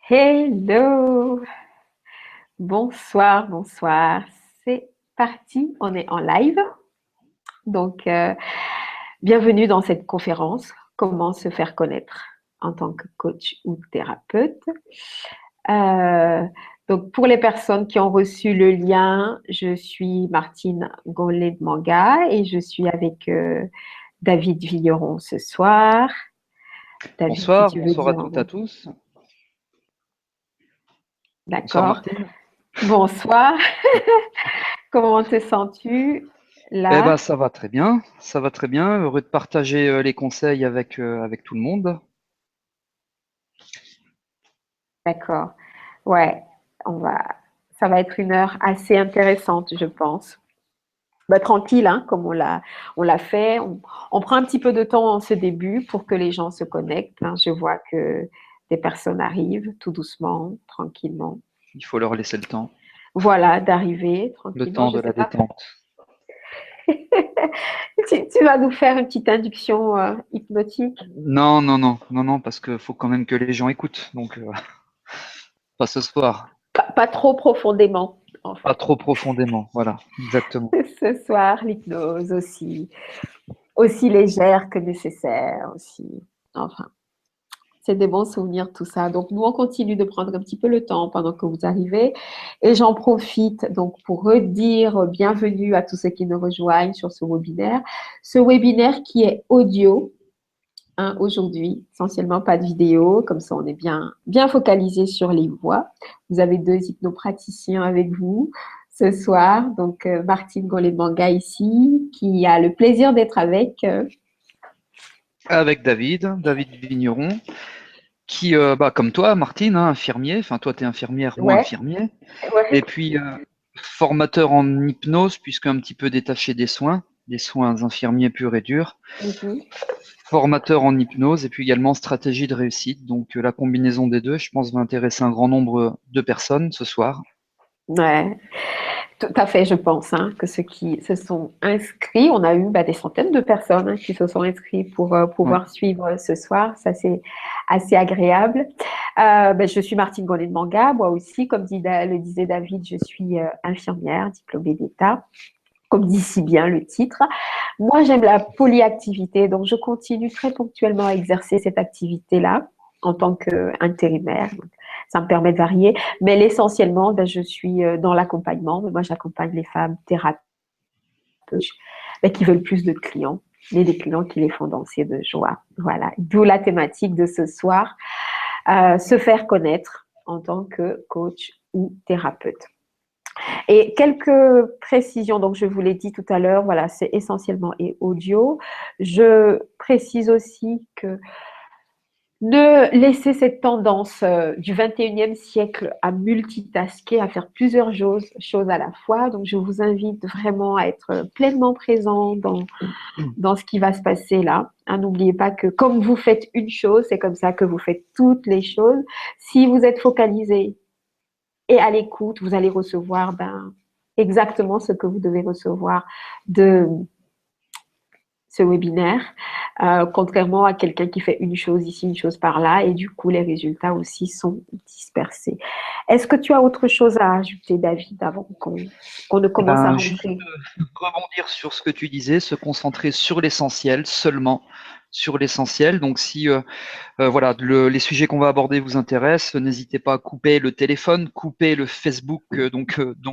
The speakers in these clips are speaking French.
Hello, bonsoir, bonsoir. C'est parti, on est en live. Donc, bienvenue dans cette conférence, comment se faire connaître en tant que coach ou thérapeute. Euh, donc, pour les personnes qui ont reçu le lien, je suis Martine Gonlet de Manga et je suis avec David Vigneron ce soir. David, si Bonsoir, tu veux bonsoir à dire un toutes et à mot. tous. Bonsoir D'accord. Martine. Bonsoir. Comment te sens-tu Eh ben là? ça va très bien, ça va très bien. Heureux de partager les conseils avec tout le monde. D'accord. Ouais, on va. Ça va être une heure assez intéressante, je pense. Bah, tranquille, hein, comme on l'a fait. On prend un petit peu de temps en ce début pour que les gens se connectent, hein. Je vois que des personnes arrivent tout doucement, tranquillement. Il faut leur laisser le temps, Voilà, d'arriver le tranquillement. temps Je de sais la pas. détente. Tu vas nous faire une petite induction hypnotique. Non, non, non, non, non, parce qu'il faut quand même que les gens écoutent. Donc pas ce soir, Pas trop profondément, en pas fait. trop profondément. Voilà, exactement. Ce soir, l'hypnose aussi légère que nécessaire aussi. Enfin, c'est des bons souvenirs tout ça. Donc nous on continue de prendre un petit peu le temps pendant que vous arrivez et j'en profite donc pour redire bienvenue à tous ceux qui nous rejoignent sur ce webinaire. Ce webinaire qui est audio. Hein, aujourd'hui, essentiellement pas de vidéo, comme ça on est bien focalisé sur les voix. Vous avez deux hypnopraticiens avec vous ce soir, donc Martine Gollet-Manga ici, qui a le plaisir d'être avec. Avec David Vigneron, qui, comme toi, Martine, hein, infirmier. Enfin, toi, tu es infirmière, moi, Ouais, infirmier. ouais. Et puis, formateur en hypnose, puisque un petit peu détaché des soins infirmiers purs et durs. Mhm. Formateur en hypnose et puis également stratégie de réussite. Donc, la combinaison des deux, je pense, va intéresser un grand nombre de personnes ce soir. Ouais, tout à fait, je pense, hein, que ceux qui se sont inscrits, on a eu des centaines de personnes, hein, qui se sont inscrits pour Ouais. pouvoir suivre ce soir. Ça, c'est assez agréable. Je suis Martine Gonnet de Manga. Moi aussi, comme le disait David, je suis infirmière, diplômée d'État, comme dit si bien le titre. Moi, j'aime la polyactivité, donc je continue très ponctuellement à exercer cette activité-là en tant qu'intérimaire. Ça me permet de varier, mais essentiellement, je suis dans l'accompagnement. Moi, j'accompagne les femmes thérapeutes qui veulent plus de clients, mais des clients qui les font danser de joie. Voilà, d'où la thématique de ce soir, se faire connaître en tant que coach ou thérapeute. Et quelques précisions, donc je vous l'ai dit tout à l'heure, voilà, c'est essentiellement et audio. Je précise aussi que ne laissez cette tendance du 21e siècle à multitasker, à faire plusieurs choses à la fois. Donc, je vous invite vraiment à être pleinement présent dans ce qui va se passer là. Hein, n'oubliez pas que comme vous faites une chose, c'est comme ça que vous faites toutes les choses. Si vous êtes focalisé et à l'écoute, vous allez recevoir exactement ce que vous devez recevoir de ce webinaire, contrairement à quelqu'un qui fait une chose ici, une chose par là, et du coup, les résultats aussi sont dispersés. Est-ce que tu as autre chose à ajouter, David, avant qu'on ne Eh commence à ben, juste rentrer? rebondir sur ce que tu disais, se concentrer sur l'essentiel, seulement sur l'essentiel. Donc, si voilà, les sujets qu'on va aborder vous intéressent, n'hésitez pas à couper le téléphone, couper le Facebook, dont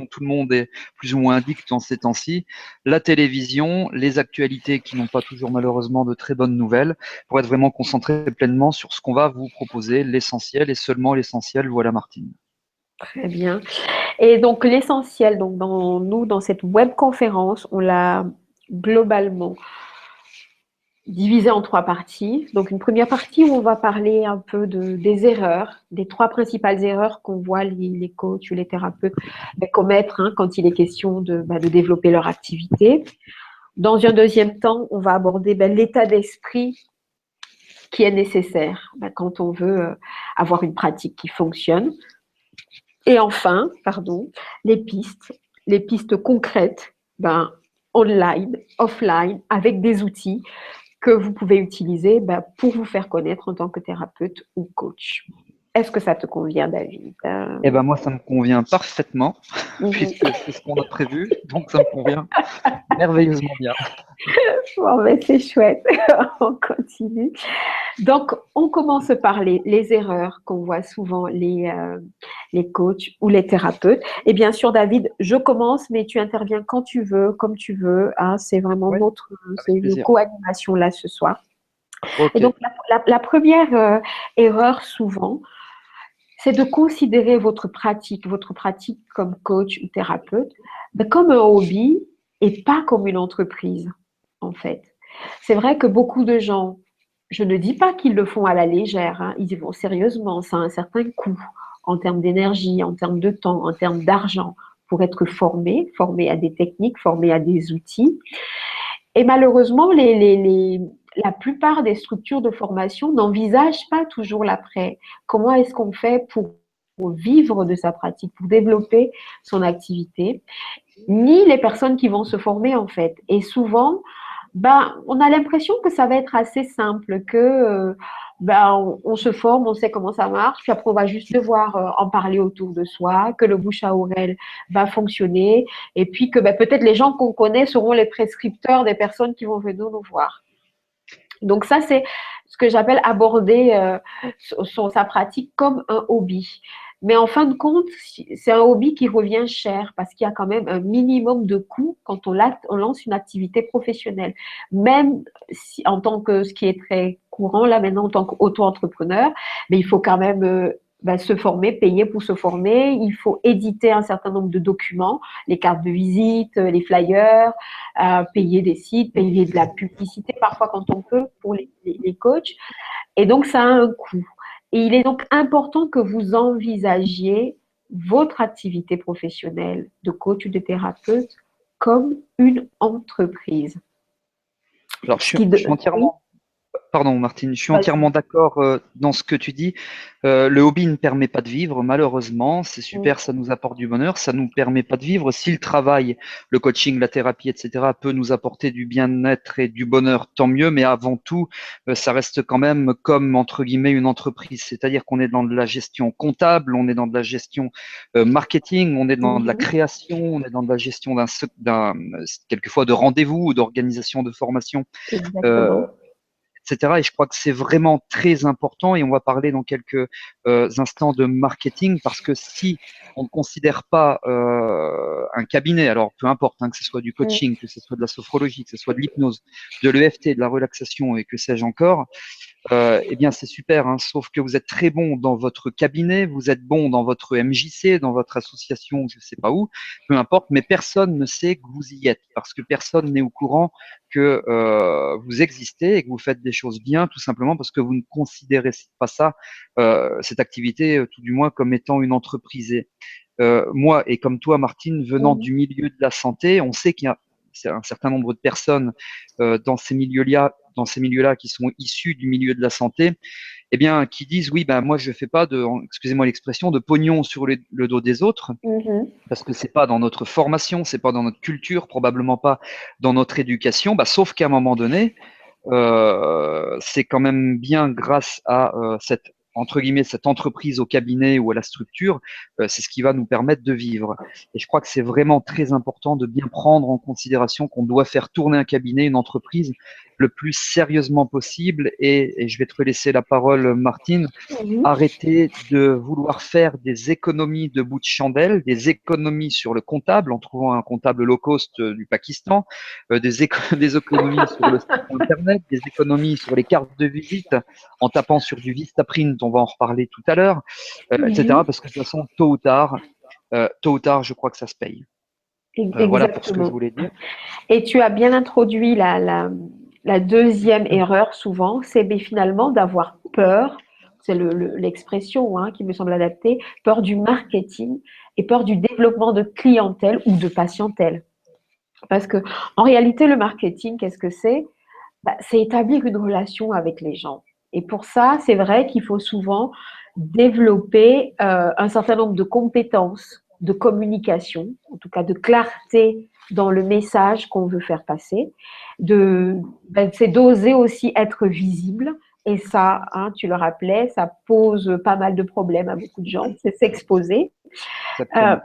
tout le monde est plus ou moins addict en ces temps-ci, la télévision, les actualités qui n'ont pas toujours malheureusement de très bonnes nouvelles, pour être vraiment concentré pleinement sur ce qu'on va vous proposer, l'essentiel et seulement l'essentiel. Voilà, Martine. Très bien. Et donc, l'essentiel, donc, dans cette webconférence, on l'a globalement divisé en trois parties. Donc, une première partie où on va parler un peu des erreurs, des trois principales erreurs qu'on voit les coachs ou les thérapeutes commettre, hein, quand il est question de développer leur activité. Dans un deuxième temps, on va aborder l'état d'esprit qui est nécessaire quand on veut avoir une pratique qui fonctionne. Et enfin, pardon, les les pistes concrètes, online, offline, avec des outils que vous pouvez utiliser pour vous faire connaître en tant que thérapeute ou coach. Est-ce que ça te convient, David? Eh ben moi, ça me convient parfaitement, Mhm. puisque c'est ce qu'on a prévu, donc ça me convient merveilleusement bien. Bon, ben, c'est chouette. On continue. Donc, on commence par les erreurs qu'on voit souvent les coachs ou les thérapeutes. Et bien sûr, David, je commence, mais tu interviens quand tu veux, comme tu veux, hein. C'est vraiment Oui, c'est avec une plaisir. co-animation là ce soir. Et Ok. donc, la première erreur souvent, c'est de considérer votre pratique comme coach ou thérapeute, ben, comme un hobby et pas comme une entreprise, en fait. C'est vrai que beaucoup de gens, je ne dis pas qu'ils le font à la légère, hein, ils y vont sérieusement, ça a un certain coût en termes d'énergie, en termes de temps, en termes d'argent, pour être formé à des techniques, formé à des outils. Et malheureusement, la plupart des structures de formation n'envisagent pas toujours l'après. Comment est-ce qu'on fait pour vivre de sa pratique, pour développer son activité, ni les personnes qui vont se former en fait. Et souvent, ben, on a l'impression que ça va être assez simple, que ben, on se forme, on sait comment ça marche, puis après on va juste devoir en parler autour de soi, que le bouche à oreille va fonctionner, et puis que ben, peut-être les gens qu'on connaît seront les prescripteurs des personnes qui vont venir nous voir. Donc ça, c'est ce que j'appelle aborder sa pratique comme un hobby. Mais en fin de compte, c'est un hobby qui revient cher parce qu'il y a quand même un minimum de coûts quand on lance une activité professionnelle. Même si, en tant que, ce qui est très courant là maintenant en tant qu'auto-entrepreneur, mais il faut quand même ben, se former, payer pour se former. Il faut éditer un certain nombre de documents, les cartes de visite, les flyers, payer des sites, payer de la publicité parfois quand on peut pour les coachs. Et donc, ça a un coût. Et il est donc important que vous envisagiez votre activité professionnelle de coach ou de thérapeute comme une entreprise. Alors, Ce qui je suis oui, entièrement Pardon, Martine, je suis entièrement vas-y. d'accord dans ce que tu dis. Le hobby ne permet pas de vivre, malheureusement. C'est Mm, super, ça nous apporte du bonheur. Ça nous permet pas de vivre. Si le travail, le coaching, la thérapie, etc., peut nous apporter du bien-être et du bonheur, tant mieux. Mais avant tout, ça reste quand même comme, entre guillemets, une entreprise. C'est-à-dire qu'on est dans de la gestion comptable, on est dans de la gestion marketing, on est dans de la mhm, création, on est dans de la gestion quelquefois de rendez-vous ou d'organisation de formation. Euh, exactement. etc. Et je crois que c'est vraiment très important et on va parler dans quelques instants de marketing parce que si on ne considère pas un cabinet, alors peu importe, hein, que ce soit du Mm, coaching, que ce soit de la sophrologie, que ce soit de l'hypnose, de l'EFT, de la relaxation et que sais-je encore, eh bien c'est super, hein, sauf que vous êtes très bon dans votre cabinet, vous êtes bon dans votre MJC, dans votre association, je ne sais pas où, peu importe, mais personne ne sait que vous y êtes parce que personne n'est au courant que vous existez et que vous faites des choses bien, tout simplement parce que vous ne considérez pas ça, cette activité, tout du moins, comme étant une entreprise. Et, moi, et comme toi, Martine, venant mhm, du milieu de la santé, on sait qu'il y a un certain nombre de personnes dans ces milieux-là qui sont issus du milieu de la santé, eh bien, qui disent oui, ben moi je fais pas de, excusez-moi l'expression, de pognon sur le dos des autres, mhm. parce que c'est pas dans notre formation, c'est pas dans notre culture, probablement pas dans notre éducation. Bah, sauf qu'à un moment donné, c'est quand même bien grâce à cette entre guillemets cette entreprise au cabinet ou à la structure, c'est ce qui va nous permettre de vivre. Et je crois que c'est vraiment très important de bien prendre en considération qu'on doit faire tourner un cabinet, une entreprise, le plus sérieusement possible. Et je vais te laisser la parole, Martine. Mhm. Arrêter de vouloir faire des économies de bout de chandelle, des économies sur le comptable en trouvant un comptable low cost du Pakistan, des économies sur le site internet, des économies sur les cartes de visite en tapant sur du Vistaprint, on va en reparler tout à l'heure, Mhm. etc. Parce que de toute façon, tôt ou tard, je crois que ça se paye. Voilà pour ce que je Exactement. voulais dire. Et tu as bien introduit la deuxième erreur souvent, c'est finalement d'avoir peur, c'est l'expression qui me semble adaptée, peur du marketing et peur du développement de clientèle ou de patientèle. Parce que en réalité, le marketing, qu'est-ce que c'est? Bah, c'est établir une relation avec les gens. Et pour ça, c'est vrai qu'il faut souvent développer un certain nombre de compétences de communication, en tout cas de clarté dans le message qu'on veut faire passer, c'est d'oser aussi être visible Et ça, hein, tu le rappelais, ça pose pas mal de problèmes à beaucoup de gens, c'est s'exposer. Euh, Exactement.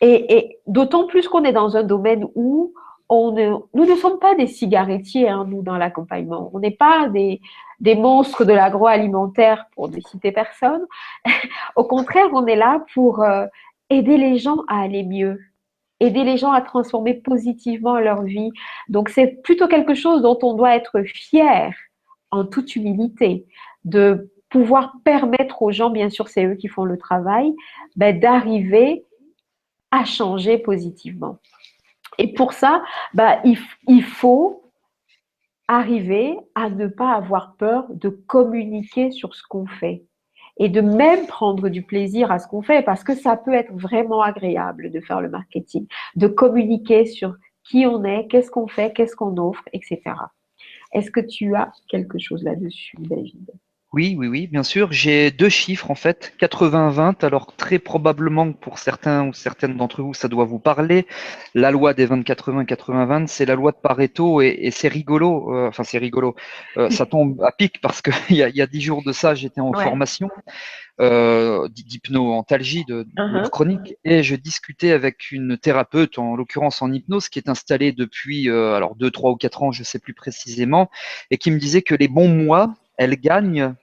et d'autant plus qu'on est dans un domaine où nous ne sommes pas des cigarettiers, hein, nous, dans l'accompagnement. On n'est pas des monstres de l'agroalimentaire, pour ne citer personne. Au contraire, on est là pour aider les gens à aller mieux, aider les gens à transformer positivement leur vie. Donc, c'est plutôt quelque chose dont on doit être fier, en toute humilité, de pouvoir permettre aux gens, bien sûr, c'est eux qui font le travail, ben, d'arriver à changer positivement. Et pour ça, bah, il faut arriver à ne pas avoir peur de communiquer sur ce qu'on fait et de même prendre du plaisir à ce qu'on fait parce que ça peut être vraiment agréable de faire le marketing, de communiquer sur qui on est, qu'est-ce qu'on fait, qu'est-ce qu'on offre, etc. Est-ce que tu as quelque chose là-dessus, David? Oui, oui, oui, bien sûr. J'ai deux chiffres en fait, 80-20. Alors très probablement que pour certains ou certaines d'entre vous, ça doit vous parler. La loi des 20-80, 80-20, c'est la loi de Pareto et c'est rigolo. Enfin, c'est rigolo. Ça tombe à pic parce que il y a 10 jours de ça, j'étais en Ouais. formation d'hypno-antalgie, de douleur Uh-huh. chronique, et je discutais avec une thérapeute, en l'occurrence en hypnose, qui est installée depuis alors 2, 3 ou 4 ans, je sais plus précisément, et qui me disait que les bons mois, elle gagne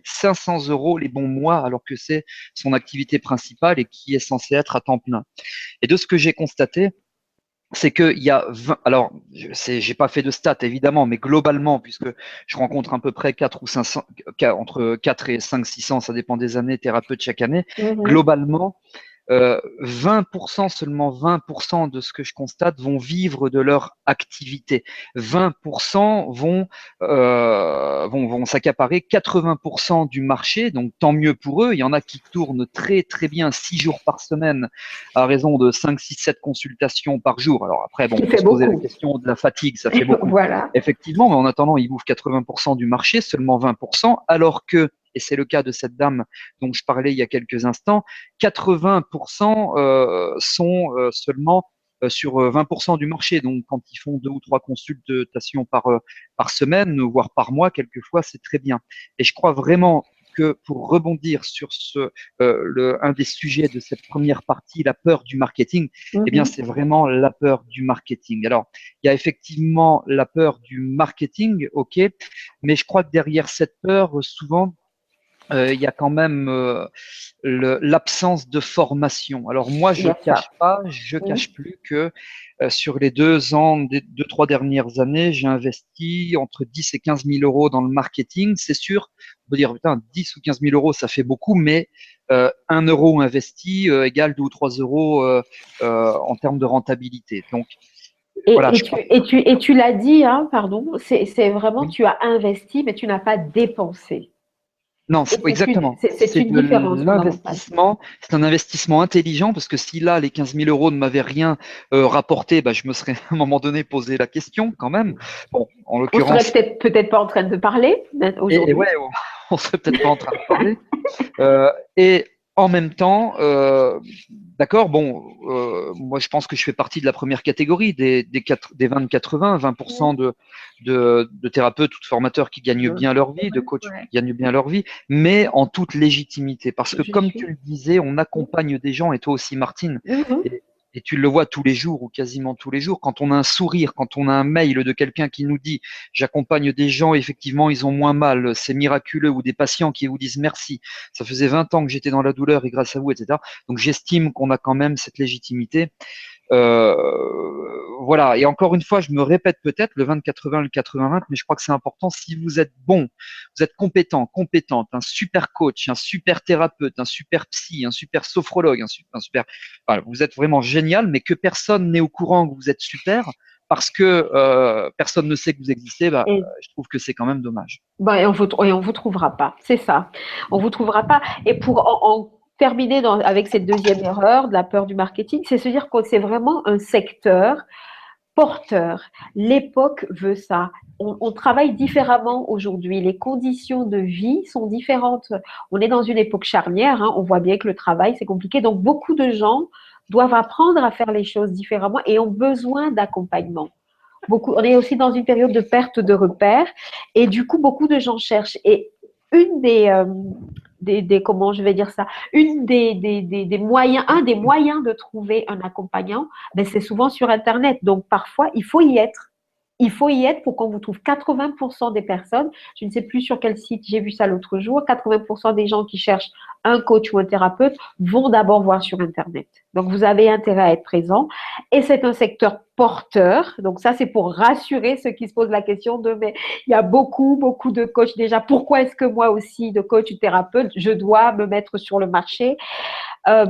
500 euros les bons mois, alors que c'est son activité principale et qui est censée être à temps plein. Et de ce que j'ai constaté, c'est qu'il y a 20, alors j'ai pas fait de stats évidemment, mais globalement, puisque je rencontre à peu près 4 ou 500, entre 4 et 5, 600, ça dépend des années, thérapeutes chaque année, Mhm. globalement, 20%, seulement 20% de ce que je constate vont vivre de leur activité. 20% vont s'accaparer 80% du marché, donc tant mieux pour eux. Il y en a qui tournent très très bien 6 jours par semaine à raison de 5, 6, 7 consultations par jour. Alors après, Ce bon, qui on peut fait se poser la beaucoup. question de la fatigue, ça fait beaucoup. Voilà. Effectivement, mais en attendant, ils bouffent 80% du marché, seulement 20%, alors que, et c'est le cas de cette dame dont je parlais il y a quelques instants, 80% sont seulement sur 20% du marché. Donc, quand ils font 2 ou 3 consultations par semaine, voire par mois, quelquefois, c'est très bien. Et je crois vraiment que pour rebondir sur un des sujets de cette première partie, la peur du marketing, eh bien, Mhm. c'est vraiment la peur du marketing. Alors, il y a effectivement la peur du marketing, ok, mais je crois que derrière cette peur, souvent, il y a quand même l'absence de formation. Alors moi, Il y a ça. je Mhm. cache plus que sur les 2 ans, 3 dernières années, j'ai investi entre 10 et 15 000 euros dans le marketing. C'est sûr, on peut dire, putain, 10 ou 15 000 euros, ça fait beaucoup, mais 1 euro investi égale 2 ou 3 euros en termes de rentabilité. Donc voilà, je crois. Et tu l'as dit, hein, pardon, c'est vraiment, Oui. tu as investi, mais tu n'as pas dépensé. Non, Et exactement. c'est C'est une de différence fondamentale. l'investissement. C'est un investissement intelligent parce que si là, les 15 000 euros ne m'avaient rien rapporté, bah, je me serais à un moment donné posé la question quand même. Bon, en On serait l'occurrence, peut-être pas en train de parler et aujourd'hui. ouais, on serait peut-être pas en train de parler. Et en même temps, d'accord, bon, moi je pense que je fais partie de la première catégorie des 20-80, 20% de thérapeutes ou de formateurs qui gagnent bien leur vie, de coachs Ouais. qui gagnent bien leur vie, mais en toute légitimité. Parce que Je comme tu suis. le disais, on accompagne des gens, et toi aussi Martine, Mhm. et, et tu le vois tous les jours ou quasiment tous les jours, quand on a un sourire, quand on a un mail de quelqu'un qui nous dit j'accompagne des gens, effectivement, ils ont moins mal, c'est miraculeux, ou des patients qui vous disent merci, ça faisait 20 ans que j'étais dans la douleur et grâce à vous, etc. Donc j'estime qu'on a quand même cette légitimité. Euh, voilà. Et encore une fois, je me répète peut-être le 20-80, le 80-20, mais je crois que c'est important. Si vous êtes bon, vous êtes compétent, compétente, un super coach, un super thérapeute, un super psy, un super sophrologue, un super, voilà, vous êtes vraiment génial, mais que personne n'est au courant que vous êtes super parce que personne ne sait que vous existez, bah, Et, je trouve que c'est quand même dommage. ben, et on vous trouvera pas. C'est ça. On vous trouvera pas. Et pour en terminer avec cette deuxième erreur de la peur du marketing, c'est se dire que c'est vraiment un secteur porteur. L'époque veut ça. On travaille différemment aujourd'hui. Les conditions de vie sont différentes. On est dans une époque charnière. Hein. On voit bien que le travail, c'est compliqué. Donc, beaucoup de gens doivent apprendre à faire les choses différemment et ont besoin d'accompagnement. On est aussi dans une période de perte de repères et du coup, beaucoup de gens cherchent. Et une comment je vais dire ça, des moyens, un des moyens de trouver un accompagnant, ben, c'est souvent sur Internet. Donc, parfois, il faut y être. Il faut y être pour qu'on vous trouve 80% des personnes. Je ne sais plus sur quel site j'ai vu ça l'autre jour. 80% des gens qui cherchent un coach ou un thérapeute vont d'abord voir sur Internet. Donc, vous avez intérêt à être présent. Et c'est un secteur porteur. Donc, ça, c'est pour rassurer ceux qui se posent la question de, mais il y a beaucoup, beaucoup de coachs déjà. Pourquoi est-ce que moi aussi, de coach ou thérapeute, je dois me mettre sur le marché? Euh,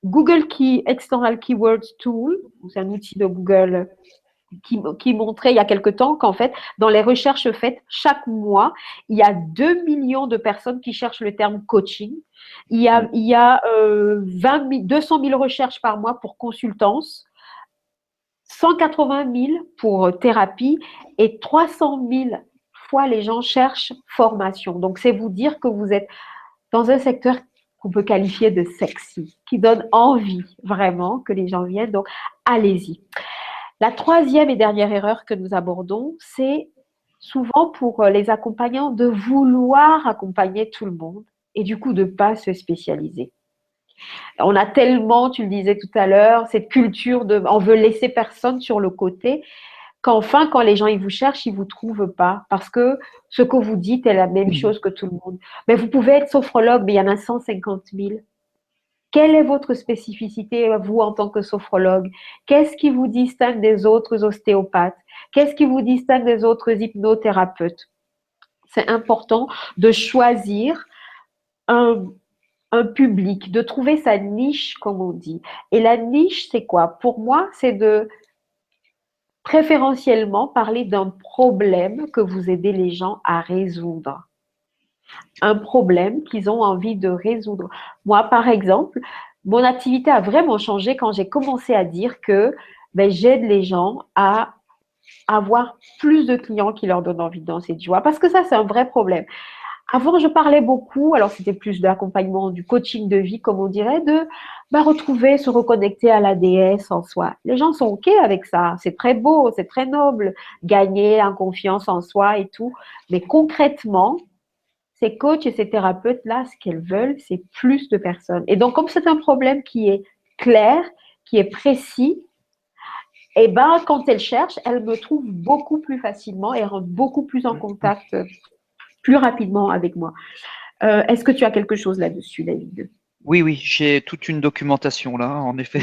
Google External Keywords Tool, c'est un outil de Google qui montrait il y a quelque temps qu'en fait, dans les recherches faites, chaque mois, il y a 2 millions de personnes qui cherchent le terme coaching. Il y a 200 000 recherches par mois pour consultance, 180 000 pour thérapie et 300 000 fois les gens cherchent formation. Donc, c'est vous dire que vous êtes dans un secteur qu'on peut qualifier de sexy, qui donne envie vraiment que les gens viennent. Donc, allez-y. La troisième et dernière erreur que nous abordons, c'est souvent pour les accompagnants de vouloir accompagner tout le monde et du coup de ne pas se spécialiser. On a tellement, tu le disais tout à l'heure, cette culture de on veut laisser personne sur le côté, qu'enfin, quand les gens ils vous cherchent, ils ne vous trouvent pas parce que ce que vous dites est la même chose que tout le monde. Mais vous pouvez être sophrologue, mais il y en a 150 000. Quelle est votre spécificité, vous, en tant que sophrologue? Qu'est-ce qui vous distingue des autres ostéopathes? Qu'est-ce qui vous distingue des autres hypnothérapeutes? C'est important de choisir un, un public, de trouver sa niche, comme on dit. Et la niche, c'est quoi? Pour moi, c'est de préférentiellement parler d'un problème que vous aidez les gens à résoudre. Un problème qu'ils ont envie de résoudre. Moi, par exemple, mon activité a vraiment changé quand j'ai commencé à dire que j'aide les gens à avoir plus de clients qui leur donnent envie de danser de joie. Parce que ça, c'est un vrai problème. Avant, je parlais beaucoup, alors c'était plus de l'accompagnement, du coaching de vie, comme on dirait, de retrouver, se reconnecter à la déesse en soi. Les gens sont OK avec ça. C'est très beau, c'est très noble, gagner en confiance en soi et tout. Mais concrètement, ces coachs et ces thérapeutes-là, ce qu'elles veulent, c'est plus de personnes. Et donc, comme c'est un problème qui est clair, qui est précis, et ben, quand elles cherchent, elles me trouvent beaucoup plus facilement et rentrent beaucoup plus en contact plus rapidement avec moi. Est-ce que tu as quelque chose là-dessus, David? Oui, oui, j'ai toute une documentation là, en effet.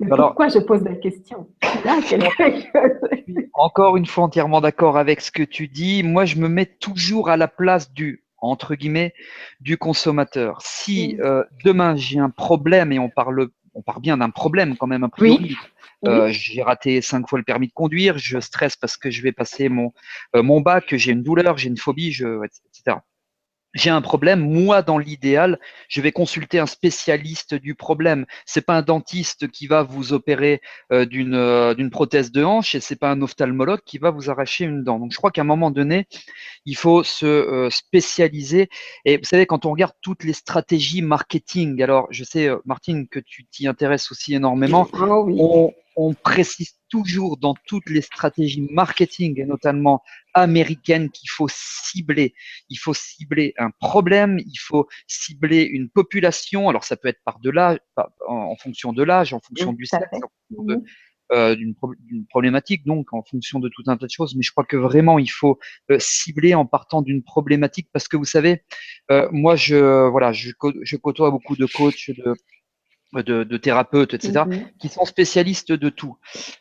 Mais Alors, pourquoi je pose la question? Là, quelque chose. encore une fois entièrement d'accord avec ce que tu dis. Moi, je me mets toujours à la place du, entre guillemets, du consommateur. Si demain j'ai un problème, et on part bien d'un problème quand même a Oui, priori. oui, J'ai raté 5 fois le permis de conduire, je stresse parce que je vais passer mon bac, j'ai une douleur, j'ai une phobie, etc. J'ai un problème, moi, dans l'idéal, je vais consulter un spécialiste du problème. C'est pas un dentiste qui va vous opérer d'une prothèse de hanche et c'est pas un ophtalmologue qui va vous arracher une dent. Donc, je crois qu'à un moment donné, il faut se spécialiser. Et vous savez, quand on regarde toutes les stratégies marketing, alors je sais, Martine, que tu t'y intéresses aussi énormément, oh oui, on précise toujours dans toutes les stratégies marketing, et notamment américaines, qu'il faut cibler. Il faut cibler un problème, il faut cibler une population. Alors ça peut être par de l'âge, en fonction de l'âge, en fonction tout du à sexe, fait. en fonction d'une problématique, donc en fonction de tout un tas de choses. Mais je crois que vraiment, il faut cibler en partant d'une problématique parce que vous savez, moi, je côtoie beaucoup de coachs, de thérapeutes, etc., Mhm. qui sont spécialistes de tout.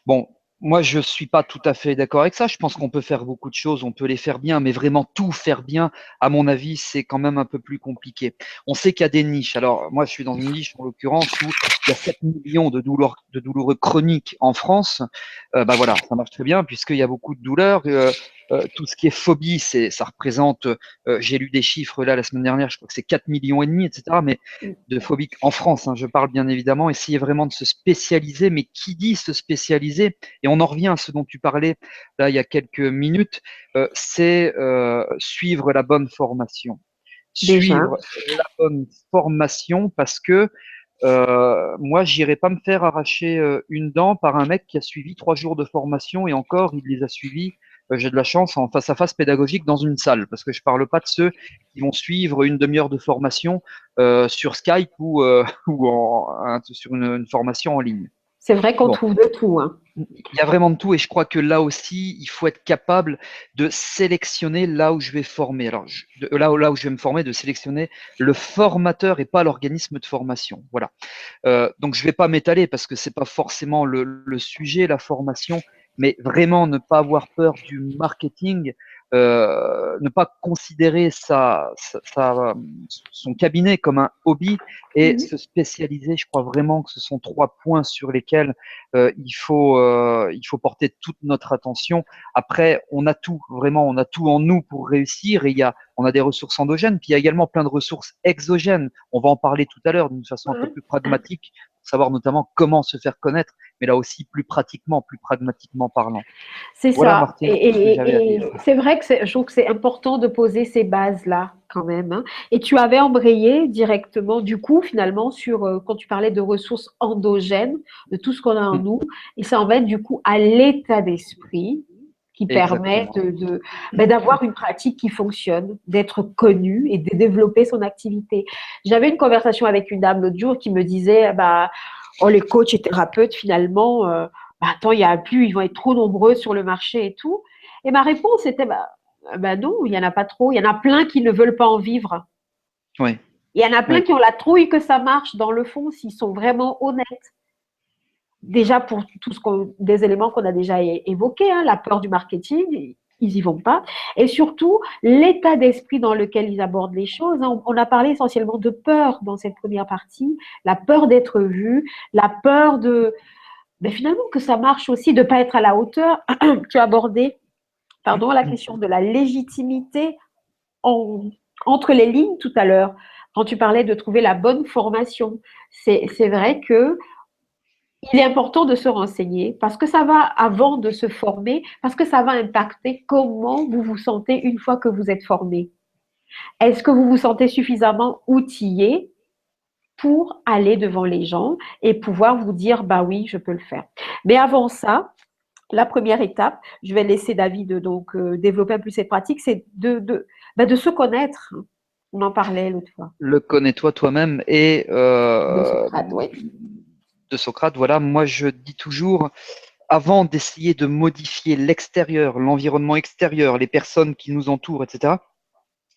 Bon, moi, je suis pas tout à fait d'accord avec ça. Je pense qu'on peut faire beaucoup de choses, on peut les faire bien, mais vraiment tout faire bien, à mon avis, c'est quand même un peu plus compliqué. On sait qu'il y a des niches. Alors, moi, je suis dans une niche, en l'occurrence, où il y a 7 millions de douloureux chroniques en France. Bah voilà, ça marche très bien puisqu'il y a beaucoup de douleurs. Tout ce qui est phobie, ça représente, j'ai lu des chiffres là la semaine dernière, je crois que c'est 4 millions et demi, etc. Mais de phobiques en France, hein, je parle bien évidemment, essayer vraiment de se spécialiser, mais qui dit se spécialiser, et on en revient à ce dont tu parlais là il y a quelques minutes, c'est suivre la bonne formation. Déjà, Suivre la bonne formation parce que moi, j'irai pas me faire arracher une dent par un mec qui a suivi 3 jours de formation et encore, il les a suivis. J'ai de la chance en face à face pédagogique dans une salle, parce que je parle pas de ceux qui vont suivre une demi-heure de formation sur Skype ou, sur une formation en ligne. C'est vrai qu'on Bon, trouve de tout, hein. il y a vraiment de tout et je crois que là aussi, il faut être capable de sélectionner là où je vais former. Alors, là où je vais me former, de sélectionner le formateur et pas l'organisme de formation. Voilà. Donc, je vais pas m'étaler parce que c'est pas forcément le sujet, la formation, mais vraiment ne pas avoir peur du marketing, ne pas considérer son cabinet comme un hobby et Mhm. se spécialiser. Je crois vraiment que ce sont 3 points sur lesquels il faut porter toute notre attention. Après, on a tout, vraiment, on a tout en nous pour réussir. Et on a des ressources endogènes, puis il y a également plein de ressources exogènes. On va en parler tout à l'heure d'une façon un peu Mhm. plus pragmatique, pour savoir notamment comment se faire connaître, mais là aussi plus pratiquement, plus pragmatiquement parlant. C'est Voilà, ça. Martine, ce que j'avais à dire. C'est vrai que je trouve que c'est important de poser ces bases-là quand même, hein. Et tu avais embrayé directement, du coup, finalement, sur quand tu parlais de ressources endogènes, de tout ce qu'on a en Mm, nous, et ça en va être du coup à l'état d'esprit qui permet exactement. d'avoir une pratique qui fonctionne, d'être connu et de développer son activité. J'avais une conversation avec une dame l'autre jour qui me disait, bah, oh, les coachs et thérapeutes, finalement, bah, attends, il y a plus, ils vont être trop nombreux sur le marché et tout. Et ma réponse était, bah non, il y en a pas trop. Il y en a plein qui ne veulent pas en vivre. Oui, Il y en a plein oui, qui ont la trouille que ça marche dans le fond s'ils sont vraiment honnêtes. Déjà pour des éléments qu'on a déjà évoqués, hein, la peur du marketing, ils y vont pas. Et surtout, l'état d'esprit dans lequel ils abordent les choses. Hein. On a parlé essentiellement de peur dans cette première partie, la peur d'être vu, la peur mais finalement que ça marche aussi, de ne pas être à la hauteur. Tu as abordé, pardon, la question de la légitimité en, entre les lignes tout à l'heure, quand tu parlais de trouver la bonne formation. C'est vrai que il est important de se renseigner parce que ça va, avant de se former, parce que ça va impacter comment vous vous sentez une fois que vous êtes formé. Est-ce que vous vous sentez suffisamment outillé pour aller devant les gens et pouvoir vous dire, bah oui, je peux le faire. Mais avant ça, la première étape, je vais laisser David donc développer un peu cette pratique, c'est de se connaître. On en parlait l'autre fois. le connais-toi toi-même et De Socrate, oui. de Socrate, voilà, moi je dis toujours, avant d'essayer de modifier l'extérieur, l'environnement extérieur, les personnes qui nous entourent, etc.,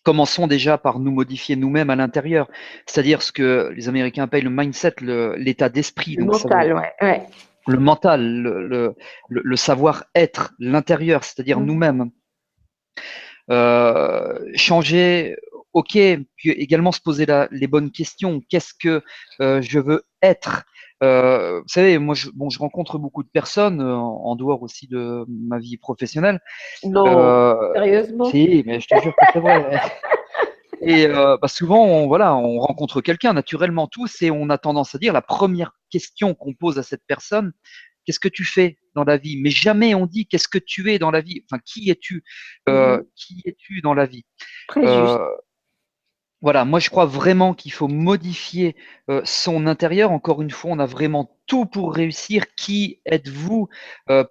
commençons déjà par nous modifier nous-mêmes à l'intérieur, c'est-à-dire ce que les Américains appellent le mindset, l'état d'esprit, Le donc mental, ouais. Ouais. le mental, le savoir-être, l'intérieur, c'est-à-dire Mhm. nous-mêmes. Changer, ok, puis également se poser les bonnes questions. Qu'est-ce que je veux être? Vous savez, moi, je rencontre beaucoup de personnes en dehors aussi de ma vie professionnelle. Non, Euh, sérieusement. si, mais je te jure que c'est vrai. Et souvent, on rencontre quelqu'un naturellement tous et on a tendance à dire la première question qu'on pose à cette personne, qu'est-ce que tu fais dans la vie? Mais jamais on dit qu'est-ce que tu es dans la vie. Enfin, qui es-tu? Mhm. Qui es-tu dans la vie? Très juste. Euh, voilà, moi je crois vraiment qu'il faut modifier son intérieur. Encore une fois, on a vraiment tout pour réussir. Qui êtes-vous?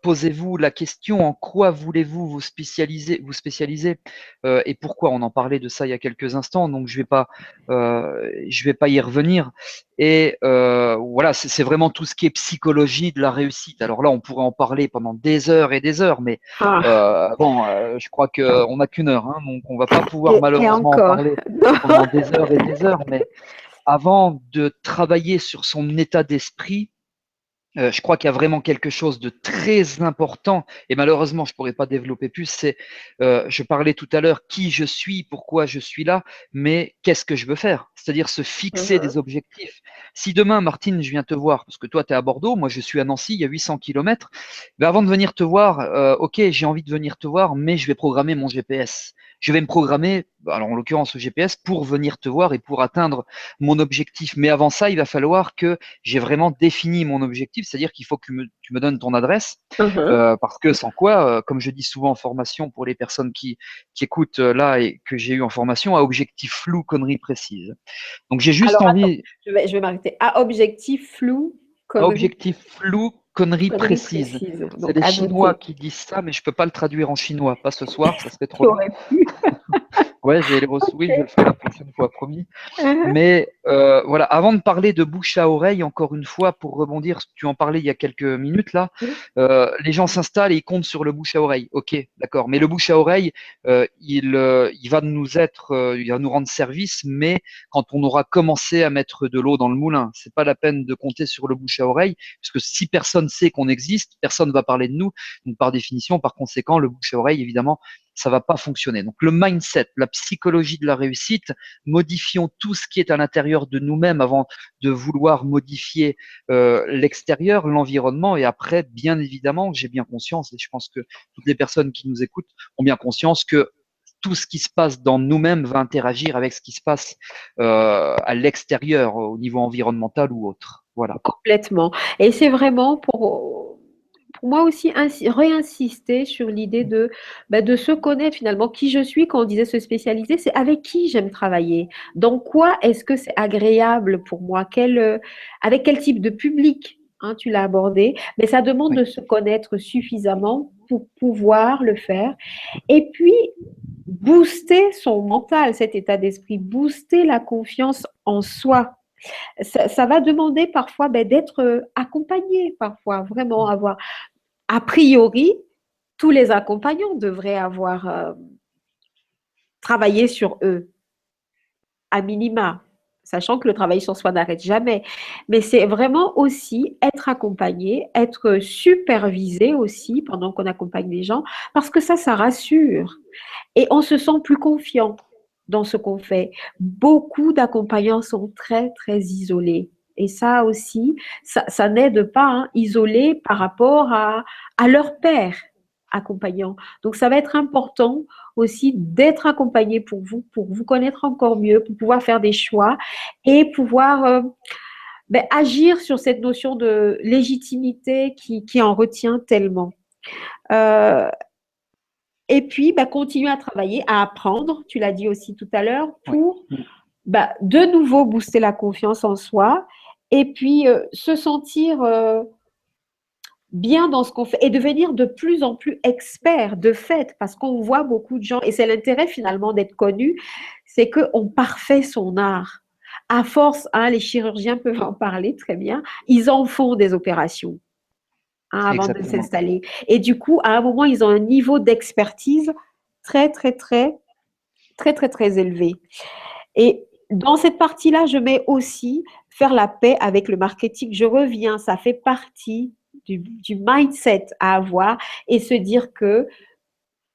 Posez-vous la question, en quoi voulez-vous vous spécialiser et pourquoi? On en parlait de ça il y a quelques instants, donc je vais pas y revenir. Et voilà, c'est vraiment tout ce qui est psychologie de la réussite. Alors là, on pourrait en parler pendant des heures et des heures, mais Ah, je crois qu'on n'a qu'une heure, hein, donc on va pas pouvoir et malheureusement en encore. parler Non. pendant des heures et des heures, mais avant de travailler sur son état d'esprit, je crois qu'il y a vraiment quelque chose de très important, et malheureusement, je ne pourrais pas développer plus, je parlais tout à l'heure, qui je suis, pourquoi je suis là, mais qu'est-ce que je veux faire? C'est-à-dire se fixer Mhm. des objectifs. Si demain, Martine, je viens te voir, parce que toi, tu es à Bordeaux, moi, je suis à Nancy, il y a 800 km, ben avant de venir te voir, ok, j'ai envie de venir te voir, mais je vais programmer mon GPS. je vais me programmer, alors en l'occurrence le GPS, pour venir te voir et pour atteindre mon objectif. Mais avant ça, il va falloir que j'ai vraiment défini mon objectif, c'est-à-dire qu'il faut que tu me donnes ton adresse, Mhm. parce que sans quoi, comme je dis souvent en formation pour les personnes qui écoutent là et que j'ai eu en formation, à objectif flou, connerie précise. Donc j'ai juste Alors, attends, envie, je vais m'arrêter. À objectif flou, à connerie, objectif flou, connerie connerie précise. précise. C'est Donc, les à Chinois noter. qui disent ça, mais je peux pas le traduire en chinois. Pas ce soir, ça serait trop Tu long. aurais pu. Ouais, j'ai les ressources, oui, je vais le faire la prochaine fois, promis. Mais voilà, avant de parler de bouche à oreille, encore une fois, pour rebondir, tu en parlais il y a quelques minutes là, les gens s'installent et ils comptent sur le bouche à oreille. Ok, d'accord. Mais le bouche à oreille, il va il va nous rendre service, mais quand on aura commencé à mettre de l'eau dans le moulin, c'est pas la peine de compter sur le bouche à oreille, puisque si personne sait qu'on existe, personne va parler de nous. Donc par définition, par conséquent, le bouche à oreille, évidemment, ça va pas fonctionner. Donc le mindset, la psychologie de la réussite, modifions tout ce qui est à l'intérieur de nous-mêmes avant de vouloir modifier l'extérieur, l'environnement. Et après, bien évidemment, j'ai bien conscience, et je pense que toutes les personnes qui nous écoutent ont bien conscience que tout ce qui se passe dans nous-mêmes va interagir avec ce qui se passe à l'extérieur, au niveau environnemental ou autre. Voilà. Complètement. Et c'est vraiment pour moi aussi réinsister sur l'idée de se connaître finalement qui je suis. Quand on disait se spécialiser, c'est avec qui j'aime travailler. Dans quoi est-ce que c'est agréable pour moi? Avec quel type de public, hein, tu l'as abordé. Mais ça demande Oui, de se connaître suffisamment pour pouvoir le faire. Et puis, booster son mental, cet état d'esprit, booster la confiance en soi. Ça va demander parfois d'être accompagné, parfois vraiment avoir, a priori, tous les accompagnants devraient avoir travaillé sur eux, à minima, sachant que le travail sur soi n'arrête jamais. Mais c'est vraiment aussi être accompagné, être supervisé aussi pendant qu'on accompagne les gens, parce que ça rassure. Et on se sent plus confiant dans ce qu'on fait. Beaucoup d'accompagnants sont très, très isolés. Et ça aussi, ça n'aide pas, hein, isolés par rapport à leur père accompagnant. Donc, ça va être important aussi d'être accompagné pour vous connaître encore mieux, pour pouvoir faire des choix et pouvoir agir sur cette notion de légitimité qui en retient tellement. Euh, et puis, continuer à travailler, à apprendre, tu l'as dit aussi tout à l'heure, oui. pour de nouveau booster la confiance en soi et puis se sentir bien dans ce qu'on fait et devenir de plus en plus expert de fait, parce qu'on voit beaucoup de gens, et c'est l'intérêt finalement d'être connu, c'est qu'on parfait son art. À force, hein, les chirurgiens peuvent en parler très bien, ils en font des opérations, hein, avant de Exactement. s'installer. Et du coup, à un moment, ils ont un niveau d'expertise très, très, très, très, très, très élevé. Et dans cette partie-là, je mets aussi faire la paix avec le marketing. Je reviens, ça fait partie du mindset à avoir et se dire que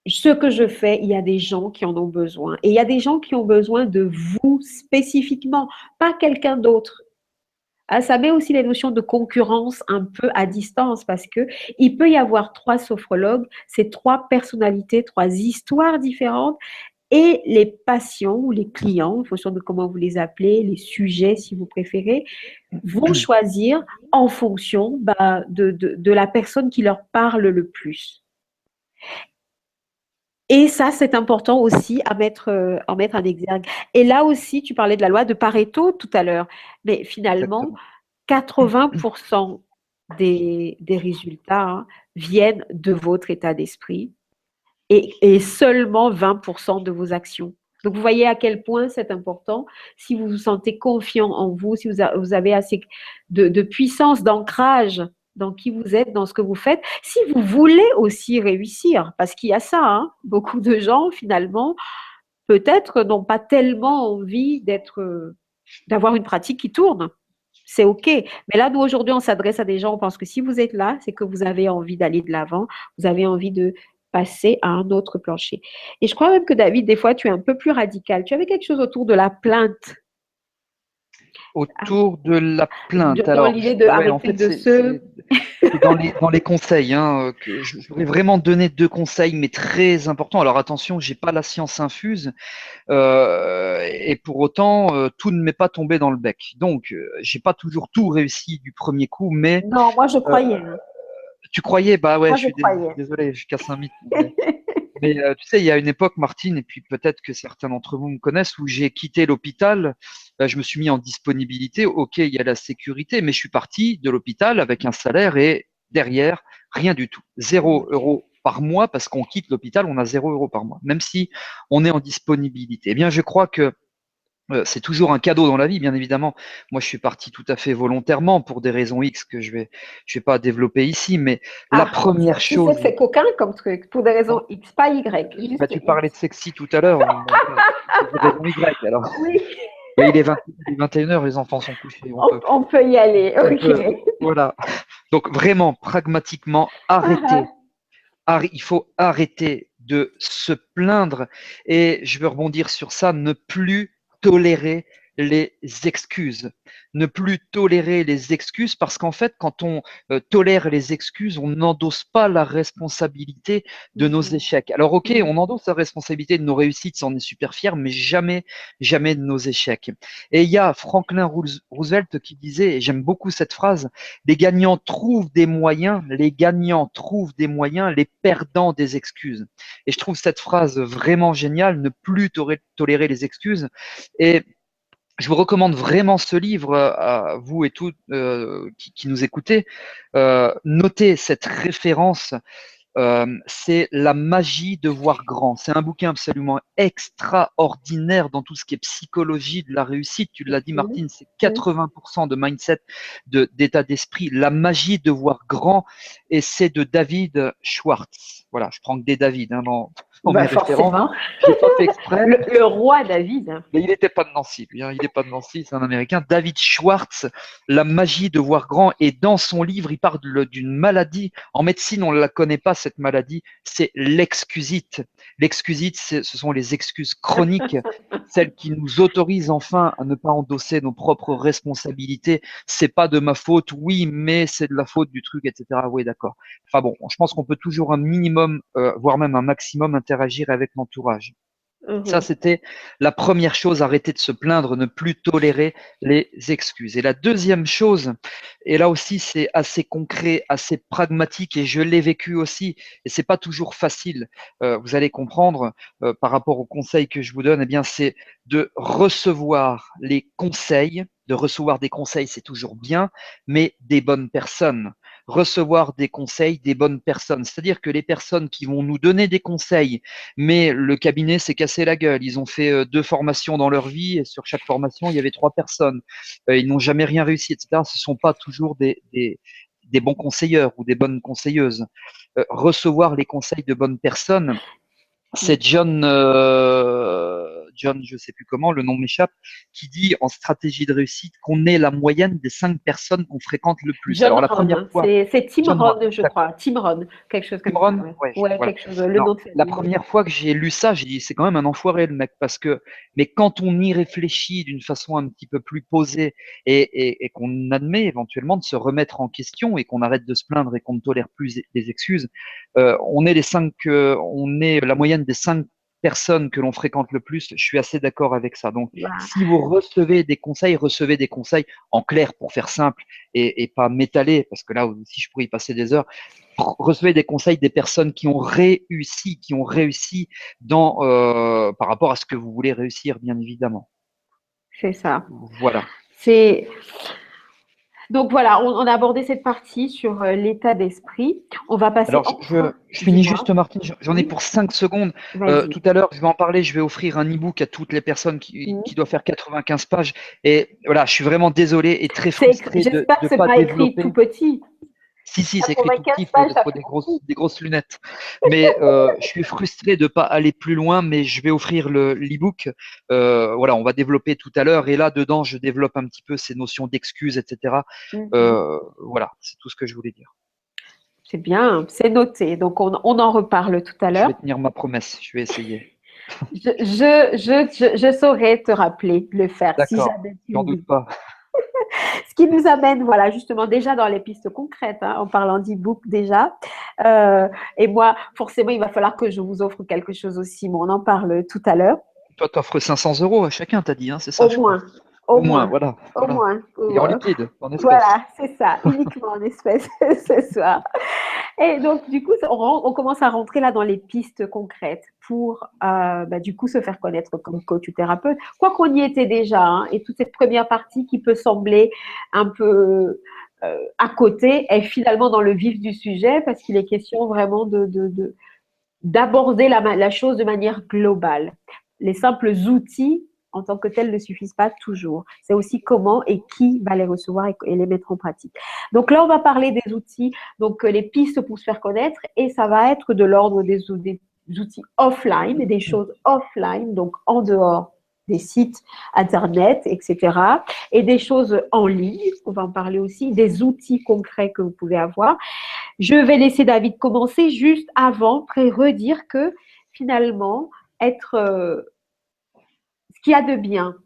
ce que je fais, il y a des gens qui en ont besoin. Et il y a des gens qui ont besoin de vous spécifiquement, pas quelqu'un d'autre. Ah, ça met aussi les notions de concurrence un peu à distance parce que il peut y avoir trois sophrologues, c'est trois personnalités, trois histoires différentes et les patients ou les clients, en fonction de comment vous les appelez, les sujets si vous préférez, vont choisir en fonction de la personne qui leur parle le plus. Et ça, c'est important aussi en mettre en exergue. Et là aussi, tu parlais de la loi de Pareto tout à l'heure, mais finalement, Exactement. 80% des résultats, hein, viennent de votre état d'esprit et seulement 20% de vos actions. Donc, vous voyez à quel point c'est important. Si vous vous sentez confiant en vous, si vous avez assez de puissance, d'ancrage dans qui vous êtes, dans ce que vous faites, si vous voulez aussi réussir, parce qu'il y a ça, hein, beaucoup de gens, finalement, peut-être n'ont pas tellement envie d'avoir une pratique qui tourne. C'est OK. Mais là, nous, aujourd'hui, on s'adresse à des gens, on pense que si vous êtes là, c'est que vous avez envie d'aller de l'avant, vous avez envie de passer à un autre plancher. Et je crois même que David, des fois, tu es un peu plus radical. Tu avais quelque chose autour de la plainte, Autour de la plainte. dans Alors, l'idée de ouais, en arrêter fait, de se… c'est dans les conseils, hein, que je voudrais vraiment donner 2 conseils, mais très importants. Alors attention, j'ai pas la science infuse, et pour autant, tout ne m'est pas tombé dans le bec. Donc, j'ai pas toujours tout réussi du premier coup, mais Non, moi je heu, croyais, hein. tu croyais? Bah ouais, Moi je je suis croyais. désolé, je casse un mythe, mais tu sais, il y a une époque, Martine, et puis peut-être que certains d'entre vous me connaissent, où j'ai quitté l'hôpital, je me suis mis en disponibilité. OK, il y a la sécurité, mais je suis parti de l'hôpital avec un salaire et derrière, rien du tout. 0 € par mois parce qu'on quitte l'hôpital, on a 0 € par mois, même si on est en disponibilité. Eh bien, je crois que c'est toujours un cadeau dans la vie, bien évidemment. Moi, je suis parti tout à fait volontairement pour des raisons X que je vais pas développer ici, mais la Ah, première tu sais que chose, c'est coquin comme truc, pour des raisons X, pas Y, bah, juste tu parlais de X. sexy tout à l'heure, bon, voilà, c'est des raisons Y alors. Oui, Bah, il est 21 h, les enfants sont couchés, on peut y aller, on peut, ok. voilà. Donc vraiment, pragmatiquement, arrêtez. Il faut arrêter de se plaindre et je veux rebondir sur ça, ne plus tolérer les excuses. Ne plus tolérer les excuses parce qu'en fait, quand on tolère les excuses, on n'endosse pas la responsabilité de nos Mhm, échecs. Alors ok, mhm. on endosse la responsabilité de nos réussites, ça on est super fier, mais jamais, jamais de nos échecs. Et il y a Franklin Roosevelt qui disait, et j'aime beaucoup cette phrase, les gagnants trouvent des moyens, les gagnants trouvent des moyens, les perdants des excuses. Et je trouve cette phrase vraiment géniale, ne plus tolérer les excuses. Et je vous recommande vraiment ce livre à vous et tous qui nous écoutez. Notez cette référence, c'est La magie de voir grand. C'est un bouquin absolument extraordinaire dans tout ce qui est psychologie de la réussite. Tu l'as dit, Mhm, Martine, c'est mhm. 80% de mindset, d'état d'esprit. La magie de voir grand, et c'est de David Schwartz. Voilà, je prends que des David dans mes Bah, références. forcément. J'ai pas fait exprès. Le roi David. Mais il n'était pas de Nancy, lui, hein. Il n'est pas de Nancy, c'est un Américain. David Schwartz, La magie de voir grand. Et dans son livre, il parle d'une maladie. En médecine, on ne la connaît pas, cette maladie. C'est l'excusite. L'excusite, ce sont les excuses chroniques, celles qui nous autorisent enfin à ne pas endosser nos propres responsabilités. C'est pas de ma faute, oui, mais c'est de la faute du truc, etc. Oui, d'accord. Enfin bon, je pense qu'on peut toujours un minimum, voire même un maximum interagir avec l'entourage. Ça, Mhm. c'était la première chose, arrêter de se plaindre, ne plus tolérer les excuses. Et la deuxième chose, et là aussi c'est assez concret, assez pragmatique, et je l'ai vécu aussi, et c'est pas toujours facile, vous allez comprendre, par rapport aux conseils que je vous donne, eh bien c'est de recevoir les conseils, de recevoir des conseils, c'est toujours bien, mais des bonnes personnes. Recevoir des conseils des bonnes personnes, c'est-à-dire que les personnes qui vont nous donner des conseils, mais le cabinet s'est cassé la gueule. Ils ont fait 2 formations dans leur vie et sur chaque formation, il y avait 3 personnes. Ils n'ont jamais rien réussi, etc. Ce ne sont pas toujours des bons conseilleurs ou des bonnes conseilleuses. Recevoir les conseils de bonnes personnes, c'est John, je sais plus comment, le nom m'échappe, qui dit en stratégie de réussite qu'on est la moyenne des 5 personnes qu'on fréquente le plus. John Alors la Ron, première hein. fois, C'est Tim John Rohn, Ron, je d'accord. crois. Tim Ron, quelque chose comme ça. Imran, Ouais, ouais, ouais, voilà. quelque chose. Le nom Alors, de la famille. première fois que j'ai lu ça, j'ai dit, c'est quand même un enfoiré, le mec, parce que, mais quand on y réfléchit d'une façon un petit peu plus posée et qu'on admet éventuellement de se remettre en question et qu'on arrête de se plaindre et qu'on ne tolère plus les excuses, on est la moyenne des 5 personnes que l'on fréquente le plus. Je suis assez d'accord avec ça. Donc, Voilà. si vous recevez des conseils en clair pour faire simple et pas m'étaler, parce que là aussi je pourrais y passer des heures. Recevez des conseils des personnes qui ont réussi par rapport à ce que vous voulez réussir, bien évidemment. C'est ça. Voilà. C'est donc voilà, on a abordé cette partie sur l'état d'esprit. On va passer Alors, enfin, je finis dis-moi. juste, Martine, j'en ai Oui, pour 5 secondes. vas-y. Tout à l'heure, je vais en parler, je vais offrir un e-book à toutes les personnes qui Mhm. doit faire 95 pages. Et voilà, je suis vraiment désolé et très frustré de J'espère que ne c'est pas pas écrit tout développer. petit. Si, c'est écrit tout 95 petit, pages, ça faut fait beaucoup. des grosses lunettes. Mais je suis frustré de ne pas aller plus loin, mais je vais offrir l'e-book. Voilà, on va développer tout à l'heure. Et là, dedans, je développe un petit peu ces notions d'excuses, etc. Mhm. Voilà, c'est tout ce que je voulais dire. C'est bien, c'est noté. Donc on en reparle tout à Je vais l'heure. tenir ma promesse, je vais essayer. Je saurais te rappeler de le faire si D'accord, jamais tu j'en doute oublies. pas. Ce qui nous amène, voilà, justement, déjà dans les pistes concrètes, hein, en parlant d'e-book déjà. Et moi, forcément, il va falloir que je vous offre quelque chose aussi, mais on en parle tout à l'heure. Toi, t'offres 500 euros à chacun, t'as dit, hein, c'est ça, Au je crois. moins, au Au moins, moins, voilà, au voilà. moins. Et en liquide, en espèces. Voilà, c'est ça, uniquement en espèces ce soir. Et donc, du coup, on commence à rentrer là dans les pistes concrètes pour, du coup, se faire connaître comme coach ou thérapeute. Quoi qu'on y était déjà, hein, et toute cette première partie qui peut sembler un peu à côté est finalement dans le vif du sujet parce qu'il est question vraiment d'aborder la chose de manière globale. Les simples outils en tant que tels ne suffisent pas toujours. C'est aussi comment et qui va les recevoir et les mettre en pratique. Donc là, on va parler des outils, donc les pistes pour se faire connaître, et ça va être de l'ordre des outils offline, des choses offline, donc en dehors des sites internet, etc. Et des choses en ligne, on va en parler aussi, des outils concrets que vous pouvez avoir. Je vais laisser David commencer juste avant, redire que finalement, être ce qu'il y a de bien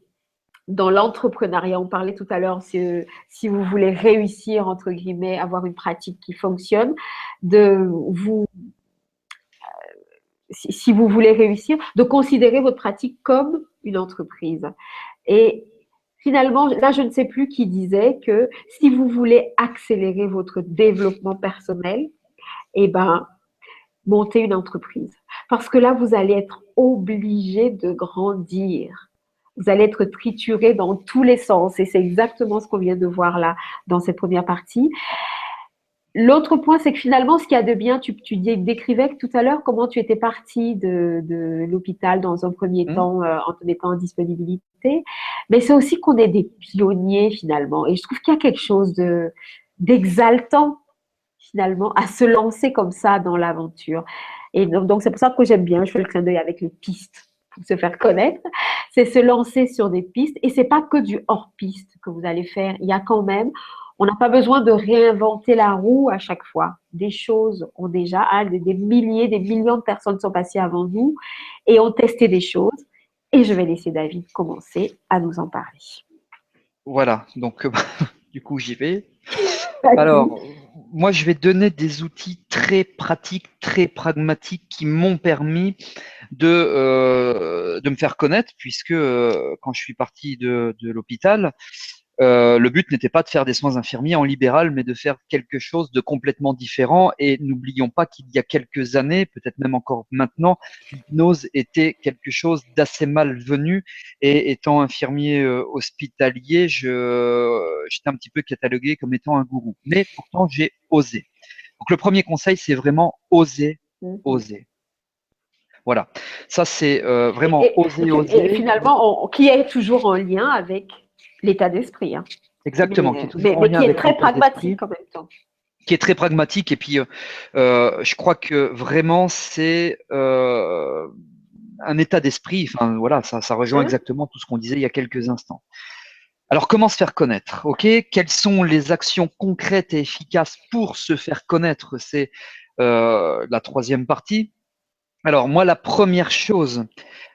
dans l'entrepreneuriat, on parlait tout à l'heure, si vous voulez réussir, entre guillemets, avoir une pratique qui fonctionne, si vous voulez réussir, de considérer votre pratique comme une entreprise. Et finalement, là, je ne sais plus qui disait que si vous voulez accélérer votre développement personnel, eh ben, monter une entreprise. Parce que là, vous allez être obligé de grandir. Vous allez être trituré dans tous les sens. Et c'est exactement ce qu'on vient de voir là dans cette première partie. L'autre point, c'est que finalement, ce qu'il y a de bien, tu décrivais tout à l'heure comment tu étais parti de l'hôpital dans un premier temps en te mettant en disponibilité. Mais c'est aussi qu'on est des pionniers finalement. Et je trouve qu'il y a quelque chose d'exaltant finalement à se lancer comme ça dans l'aventure. Et donc c'est pour ça que j'aime bien, je fais le clin d'œil avec les pistes pour se faire connaître, c'est se lancer sur des pistes et c'est pas que du hors-piste que vous allez faire, il y a quand même, on n'a pas besoin de réinventer la roue à chaque fois. Des choses ont déjà, des milliers, des millions de personnes sont passées avant nous et ont testé des choses. Et je vais laisser David commencer à nous en parler. Voilà, donc du coup j'y vais. Alors, moi je vais donner des outils très pratiques, très pragmatiques qui m'ont permis de me faire connaître, puisque quand je suis parti de l'hôpital, le but n'était pas de faire des soins infirmiers en libéral, mais de faire quelque chose de complètement différent. Et n'oublions pas qu'il y a quelques années, peut-être même encore maintenant, l'hypnose était quelque chose d'assez malvenu. Et étant infirmier hospitalier, j'étais un petit peu catalogué comme étant un gourou. Mais pourtant, j'ai osé. Donc le premier conseil, c'est vraiment oser, oser. Voilà, ça c'est vraiment oser, oser. Et finalement, qui est toujours en lien avec l'état d'esprit. Hein. Exactement, qui est toujours en lien qui est avec très pragmatique en même temps. Qui est très pragmatique. Et puis, je crois que vraiment, c'est un état d'esprit. Enfin, voilà, ça rejoint exactement tout ce qu'on disait il y a quelques instants. Alors, comment se faire connaître? Ok, quelles sont les actions concrètes et efficaces pour se faire connaître? C'est la troisième partie. Alors, moi, la première chose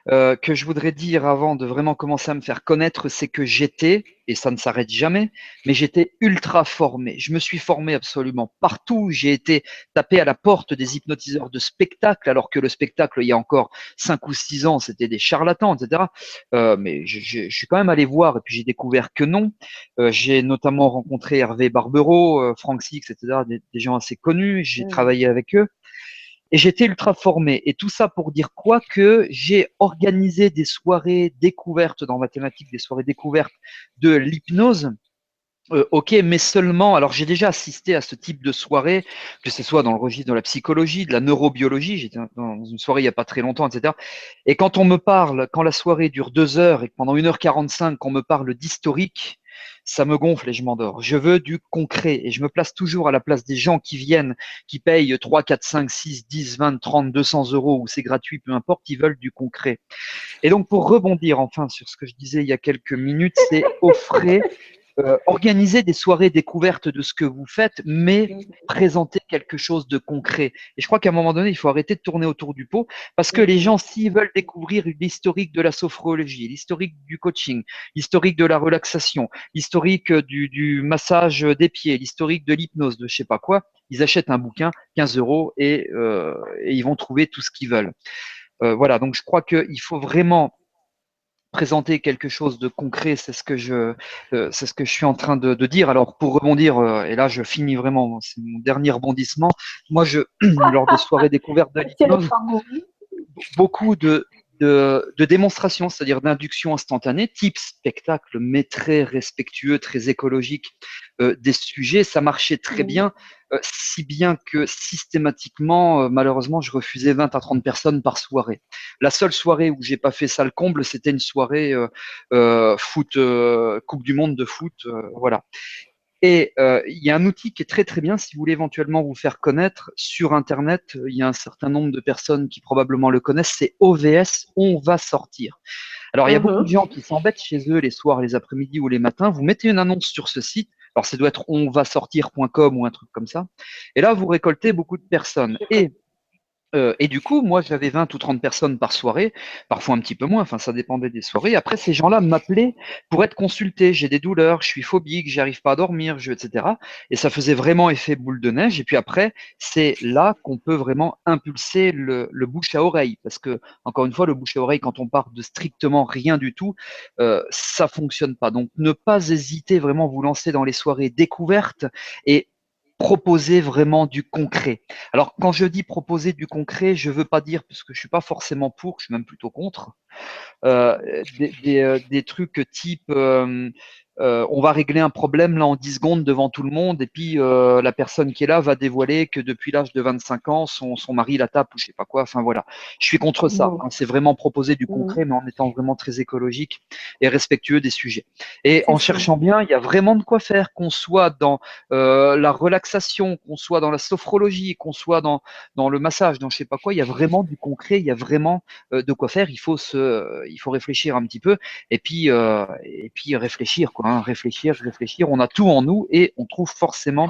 que je voudrais dire avant de vraiment commencer à me faire connaître, c'est que j'étais, et ça ne s'arrête jamais, mais j'étais ultra formé. Je me suis formé absolument partout. J'ai été tapé à la porte des hypnotiseurs de spectacle, alors que le spectacle, il y a encore 5 ou 6 ans, c'était des charlatans, etc. Mais je suis quand même allé voir, et puis j'ai découvert que non. J'ai notamment rencontré Hervé Barbereau, Franck Six, etc., des gens assez connus. J'ai travaillé avec eux. Et j'étais ultra formé. Et tout ça pour dire quoi? Que j'ai organisé des soirées découvertes dans ma thématique, des soirées découvertes de l'hypnose. Ok, mais seulement, alors j'ai déjà assisté à ce type de soirée, que ce soit dans le registre de la psychologie, de la neurobiologie, j'étais dans une soirée il n'y a pas très longtemps, etc. Et quand on me parle, quand la soirée dure 2 heures et que pendant 1h45, on me parle d'historique, ça me gonfle et je m'endors. Je veux du concret et je me place toujours à la place des gens qui viennent, qui payent 3, 4, 5, 6, 10, 20, 30, 200 euros ou c'est gratuit, peu importe, ils veulent du concret. Et donc pour rebondir enfin sur ce que je disais il y a quelques minutes, c'est offrir organiser des soirées découvertes de ce que vous faites, mais présenter quelque chose de concret. Et je crois qu'à un moment donné, il faut arrêter de tourner autour du pot parce que les gens, s'ils veulent découvrir l'historique de la sophrologie, l'historique du coaching, l'historique de la relaxation, l'historique du massage des pieds, l'historique de l'hypnose, de je sais pas quoi, ils achètent un bouquin, 15 euros, et ils vont trouver tout ce qu'ils veulent. Voilà, donc je crois qu'il faut vraiment présenter quelque chose de concret, c'est ce que je suis en train de dire. Alors pour rebondir, et là je finis vraiment, c'est mon dernier rebondissement. Moi, lors de soirées découvertes de C'est le l'hypnose, favori. beaucoup de démonstrations, c'est-à-dire d'induction instantanée, type spectacle, mais très respectueux, très écologique des sujets. Ça marchait très bien, si bien que systématiquement, malheureusement, je refusais 20 à 30 personnes par soirée. La seule soirée où j'ai pas fait ça le comble, c'était une soirée foot, Coupe du Monde de foot, voilà. Et il y a un outil qui est très très bien si vous voulez éventuellement vous faire connaître sur Internet. Il y a un certain nombre de personnes qui probablement le connaissent. C'est OVS, On va sortir. Alors il y a beaucoup de gens qui s'embêtent chez eux les soirs, les après-midi ou les matins. Vous mettez une annonce sur ce site. Alors ça doit être onvasortir.com ou un truc comme ça. Et là vous récoltez beaucoup de personnes. Et du coup, moi, j'avais 20 ou 30 personnes par soirée, parfois un petit peu moins, enfin, ça dépendait des soirées. Après, ces gens-là m'appelaient pour être consultés. J'ai des douleurs, je suis phobique, j'arrive pas à dormir, etc. Et ça faisait vraiment effet boule de neige. Et puis après, c'est là qu'on peut vraiment impulser le bouche à oreille. Parce que, encore une fois, le bouche à oreille, quand on part de strictement rien du tout, ça fonctionne pas. Donc, ne pas hésiter vraiment à vous lancer dans les soirées découvertes et proposer vraiment du concret. Alors, quand je dis proposer du concret, je veux pas dire, parce que je suis pas forcément pour, je suis même plutôt contre, euh, des trucs type on va régler un problème là en 10 secondes devant tout le monde et puis la personne qui est là va dévoiler que depuis l'âge de 25 ans, son mari la tape ou je sais pas quoi. Enfin voilà, je suis contre ça. Bon. Hein. C'est vraiment proposer du concret, mais en étant vraiment très écologique et respectueux des sujets. Et C'est en ça. cherchant bien, il y a vraiment de quoi faire, qu'on soit dans la relaxation, qu'on soit dans la sophrologie, qu'on soit dans le massage, dans je sais pas quoi, il y a vraiment du concret, il y a vraiment de quoi faire. Il faut réfléchir un petit peu et puis réfléchir quoi. Hein, réfléchir. On a tout en nous et on trouve forcément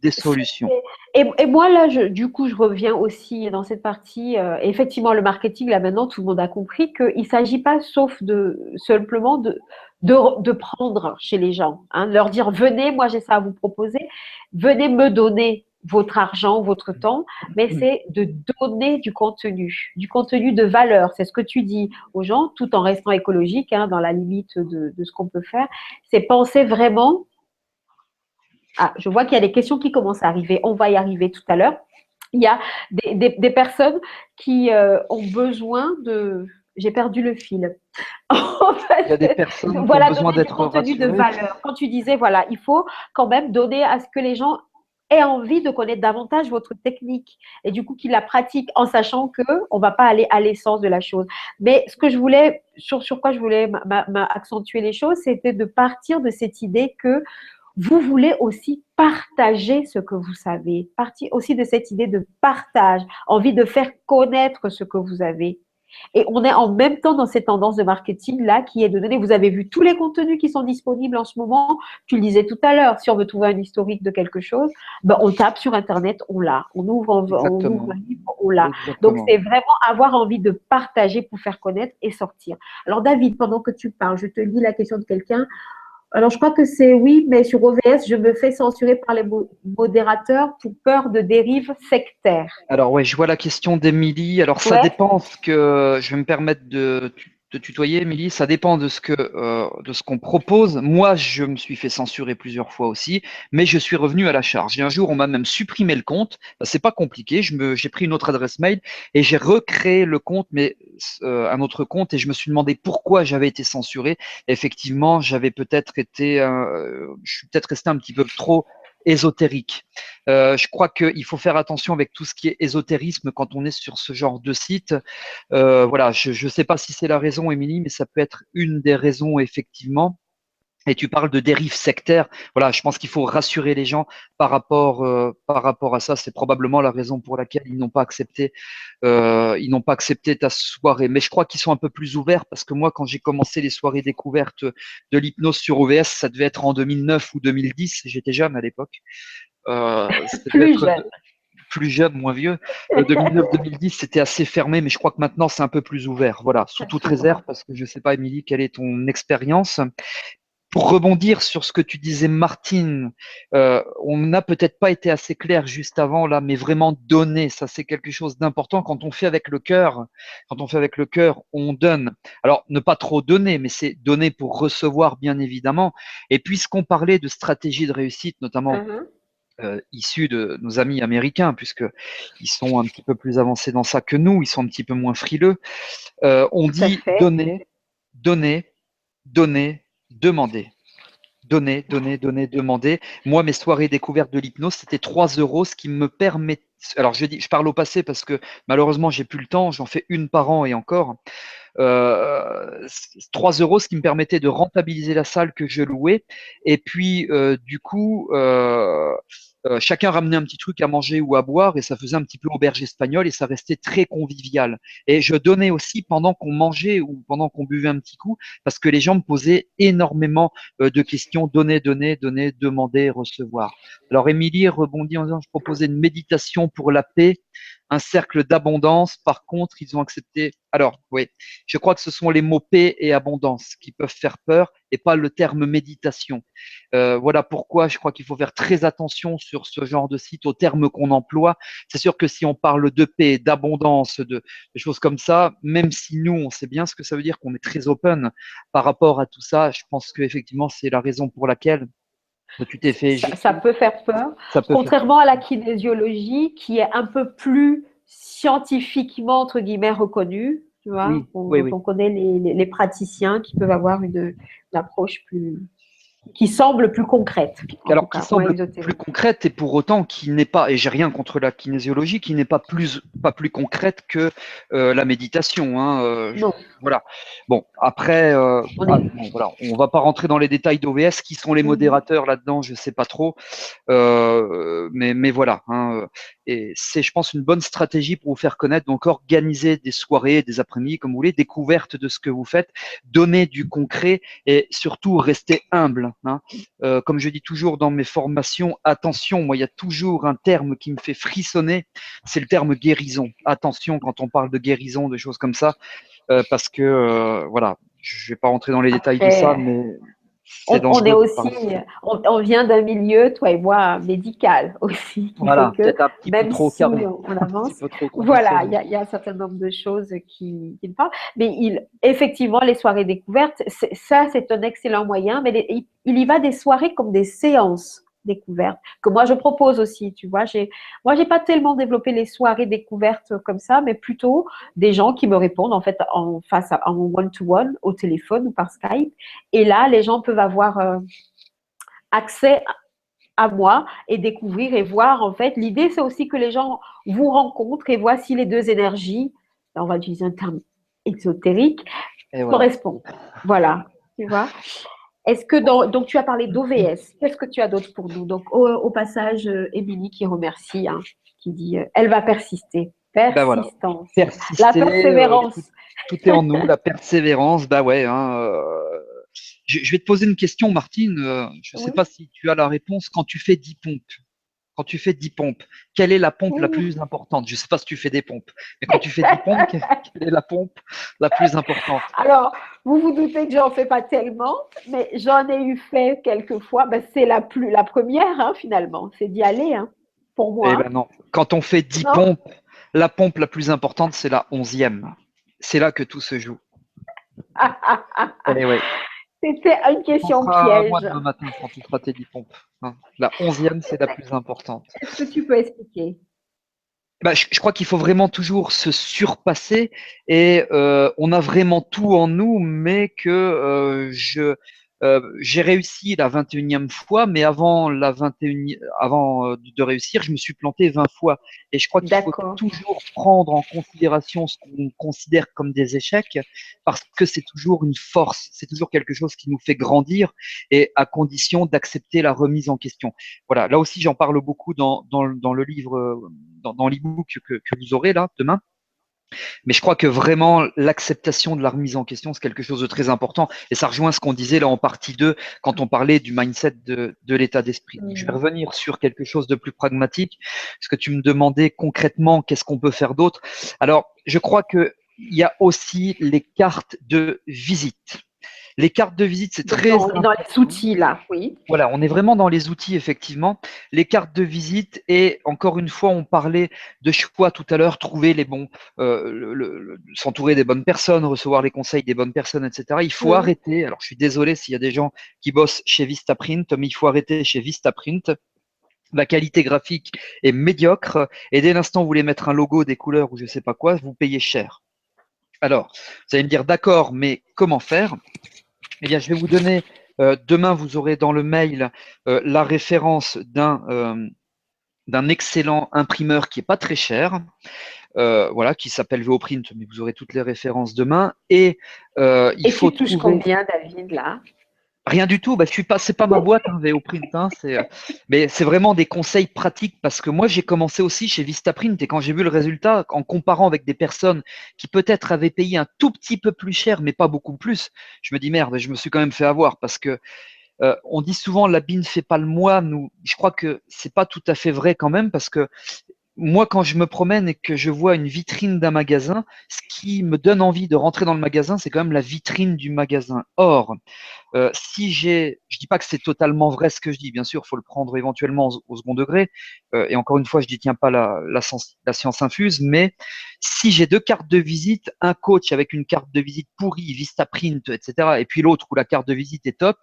des solutions. Et moi, là, du coup, je reviens aussi dans cette partie. Effectivement, le marketing, là, maintenant, tout le monde a compris qu'il ne s'agit pas sauf simplement de prendre chez les gens, hein, de leur dire, venez, moi, j'ai ça à vous proposer, venez me donner votre argent, votre temps, mais c'est de donner du contenu de valeur. C'est ce que tu dis aux gens, tout en restant écologique, hein, dans la limite de ce qu'on peut faire. C'est penser vraiment. Ah, je vois qu'il y a des questions qui commencent à arriver. On va y arriver tout à l'heure. Il y a des personnes qui ont besoin de… J'ai perdu le fil. En Il y a des fait, personnes qui ont voilà, besoin donner du d'être contenu de rassurées. valeur. Quand tu disais, voilà, il faut quand même donner à ce que les gens aient envie de connaître davantage votre technique et du coup qu'ils la pratiquent en sachant qu'on ne va pas aller à l'essence de la chose. Mais ce que je voulais, sur quoi je voulais accentuer les choses, c'était de partir de cette idée que vous voulez aussi partager ce que vous savez, partir aussi de cette idée de partage, envie de faire connaître ce que vous avez. Et on est en même temps dans cette tendance de marketing là qui est de donner, vous avez vu tous les contenus qui sont disponibles en ce moment, tu le disais tout à l'heure, si on veut trouver un historique de quelque chose, ben on tape sur Internet, on l'a, on ouvre Exactement. un livre, on l'a. Donc Exactement. c'est vraiment avoir envie de partager pour faire connaître et sortir. Alors David, pendant que tu parles, je te lis la question de quelqu'un. Alors, je crois que c'est oui, mais sur OVS, je me fais censurer par les modérateurs pour peur de dérives sectaires. Alors ouais, je vois la question d'Émilie. Alors ça Ouais. dépend ce que je vais me permettre de tutoyer, Émilie. Ça dépend de ce qu'on propose. Moi, je me suis fait censurer plusieurs fois aussi, mais je suis revenu à la charge. Et un jour, on m'a même supprimé le compte. C'est pas compliqué. J'ai pris une autre adresse mail et j'ai recréé le compte, mais un autre compte, et je me suis demandé pourquoi j'avais été censuré. Effectivement, je suis peut-être resté un petit peu trop ésotérique. Je crois qu'il faut faire attention avec tout ce qui est ésotérisme quand on est sur ce genre de site. Voilà, je ne sais pas si c'est la raison, Émilie, mais ça peut être une des raisons, effectivement. Et tu parles de dérive sectaire. Voilà, je pense qu'il faut rassurer les gens par rapport à ça. C'est probablement la raison pour laquelle ils n'ont pas accepté ta soirée. Mais je crois qu'ils sont un peu plus ouverts parce que moi, quand j'ai commencé les soirées découvertes de l'hypnose sur OVS, ça devait être en 2009 ou 2010. J'étais jeune à l'époque. Ça devait Plus être jeune. plus jeune, moins vieux. 2009-2010, c'était assez fermé, mais je crois que maintenant, c'est un peu plus ouvert. Voilà, sous toute réserve, parce que je ne sais pas, Émilie, quelle est ton expérience. Pour rebondir sur ce que tu disais, Martine, on n'a peut-être pas été assez clair juste avant là, mais vraiment donner, ça c'est quelque chose d'important. Quand on fait avec le cœur, on donne. Alors ne pas trop donner, mais c'est donner pour recevoir bien évidemment. Et puisqu'on parlait de stratégie de réussite, notamment Mhm. issus de nos amis américains, puisque ils sont un petit peu plus avancés dans ça que nous, ils sont un petit peu moins frileux. On Tout à dit fait. donner, donner, donner, demander. Donner, donner, donner, demander. Moi, mes soirées découvertes de l'hypnose, c'était 3 euros, ce qui me permet. Alors, je parle au passé parce que malheureusement, j'ai plus le temps. J'en fais une par an et encore. 3 euros, ce qui me permettait de rentabiliser la salle que je louais. Et puis, du coup, chacun ramenait un petit truc à manger ou à boire et ça faisait un petit peu auberge espagnole et ça restait très convivial. Et je donnais aussi pendant qu'on mangeait ou pendant qu'on buvait un petit coup parce que les gens me posaient énormément de questions, donner, donner, donner, demander, recevoir. Alors, Émilie rebondit en disant, je proposais une méditation pour la paix, un cercle d'abondance. Par contre, ils ont accepté. Alors, oui, je crois que ce sont les mots paix et abondance qui peuvent faire peur et pas le terme méditation. Voilà pourquoi je crois qu'il faut faire très attention sur ce genre de site aux termes qu'on emploie. C'est sûr que si on parle de paix, d'abondance, de choses comme ça, même si nous, on sait bien ce que ça veut dire, qu'on est très open par rapport à tout ça, je pense qu'effectivement, c'est la raison pour laquelle tu t'es fait Ça éjecter. peut faire peur, Ça peut faire peur. contrairement à la kinésiologie qui est un peu plus scientifiquement, entre guillemets, reconnue, tu vois, Oui, oui, dont oui. on connaît les praticiens qui peuvent avoir une approche plus, qui semble plus concrète, en tout Alors qui cas, moins semble plus ésotérique. concrète et pour autant qui n'est pas, et j'ai rien contre la kinésiologie, qui n'est pas plus concrète que la méditation. Hein, Non, voilà. Bon, après, on est. bon, voilà, on va pas rentrer dans les détails d'OVS. Qui sont les Mhm. modérateurs là-dedans? Je sais pas trop. Mais voilà. Hein, et c'est, je pense, une bonne stratégie pour vous faire connaître. Donc, organiser des soirées, des après-midi, comme vous voulez, découverte de ce que vous faites, donner du concret et surtout rester humble. Hein. Comme je dis toujours dans mes formations, attention, moi, il y a toujours un terme qui me fait frissonner, c'est le terme guérison. Attention quand on parle de guérison, de choses comme ça, parce que, voilà, je vais pas rentrer dans les détails de ça, Après, mais c'est on est dangereux de aussi, parler. on vient d'un milieu, toi et moi, médical aussi, qui fait Voilà, que peut-être un petit peu même trop si carré, on un petit avance, peu trop voilà, conditionné. il y a un certain nombre de choses qui me parlent. Mais effectivement, les soirées découvertes, ça, c'est un excellent moyen, mais il y va des soirées comme des séances découvertes, que moi je propose aussi, tu vois. Moi, j'ai pas tellement développé les soirées découvertes comme ça, mais plutôt des gens qui me répondent en fait en one-to-one, au téléphone ou par Skype. Et là, les gens peuvent avoir accès à moi et découvrir et voir en fait. L'idée, c'est aussi que les gens vous rencontrent et voient si les deux énergies, on va utiliser un terme exotérique, Et voilà. correspondent. Voilà, tu vois. Est-ce que donc tu as parlé d'OVS, qu'est-ce que tu as d'autre pour nous? Donc au passage, Émilie qui remercie, hein, qui dit elle va persister. Ben voilà, Persistance. La persister, persévérance. tout est en nous, la persévérance, bah ouais. Hein, je vais te poser une question, Martine. Je ne sais pas Oui. si tu as la réponse. Quand tu fais 10 pompes, quelle est la pompe la Ouh. plus importante? Je ne sais pas si tu fais des pompes, mais quand tu fais 10 pompes, quelle est la pompe la plus importante? Alors, vous vous doutez que j'en fais pas tellement, mais j'en ai eu fait quelques fois. Ben, c'est la première, hein, finalement. C'est d'y aller, hein, pour Eh moi. ben non. Quand on fait 10 Non? pompes, la pompe la plus importante, c'est la 11e. C'est là que tout se joue. Eh oui. C'était une question Penseras à moi piège. demain matin quand tu feras tes 10 pompes. Hein. La 11e, c'est la plus importante. Est-ce que tu peux expliquer? Bah, je crois qu'il faut vraiment toujours se surpasser et on a vraiment tout en nous, mais que j'ai réussi la 21e fois, mais avant de réussir, je me suis planté 20 fois. Et je crois qu'il faut D'accord. toujours prendre en considération ce qu'on considère comme des échecs, parce que c'est toujours une force, c'est toujours quelque chose qui nous fait grandir, et à condition d'accepter la remise en question. Voilà, là aussi j'en parle beaucoup dans le livre, dans l'e-book que vous aurez là demain. Mais je crois que vraiment l'acceptation de la remise en question, c'est quelque chose de très important. Et ça rejoint ce qu'on disait là en partie 2 quand on parlait du mindset de l'état d'esprit. Donc, je vais Mm. revenir sur quelque chose de plus pragmatique, parce que tu me demandais concrètement qu'est-ce qu'on peut faire d'autre. Alors, je crois qu'il y a aussi les cartes de visite. Les cartes de visite, c'est Donc, très on est dans les important. outils là, oui. Voilà, on est vraiment dans les outils, effectivement. Les cartes de visite, et encore une fois, on parlait de choix tout à l'heure, trouver les bons, s'entourer des bonnes personnes, recevoir les conseils des bonnes personnes, etc. Il faut Mm. arrêter. Alors, je suis désolé s'il y a des gens qui bossent chez Vistaprint, mais il faut arrêter chez Vistaprint. La qualité graphique est médiocre, et dès l'instant où vous voulez mettre un logo, des couleurs ou je sais pas quoi, vous payez cher. Alors, vous allez me dire, d'accord, mais comment faire? Eh bien, je vais vous donner, demain, vous aurez dans le mail la référence d'un excellent imprimeur qui est pas très cher, voilà, qui s'appelle VOprint, mais vous aurez toutes les références demain. Et il Et faut tu touches trouver combien, David, là? rien du tout. Bah, je suis pas, c'est pas ma boîte, hein, VOprint, hein, mais c'est vraiment des conseils pratiques parce que moi j'ai commencé aussi chez Vistaprint et quand j'ai vu le résultat, en comparant avec des personnes qui peut-être avaient payé un tout petit peu plus cher, mais pas beaucoup plus, je me dis merde, je me suis quand même fait avoir parce que on dit souvent l'habit ne fait pas le moine. Je crois que c'est pas tout à fait vrai quand même parce que moi, quand je me promène et que je vois une vitrine d'un magasin, ce qui me donne envie de rentrer dans le magasin, c'est quand même la vitrine du magasin. Or, si je dis pas que c'est totalement vrai ce que je dis, bien sûr, il faut le prendre éventuellement au second degré. Et encore une fois, je ne détiens pas la science infuse, mais si j'ai deux cartes de visite, un coach avec une carte de visite pourrie, Vistaprint, etc., et puis l'autre où la carte de visite est top,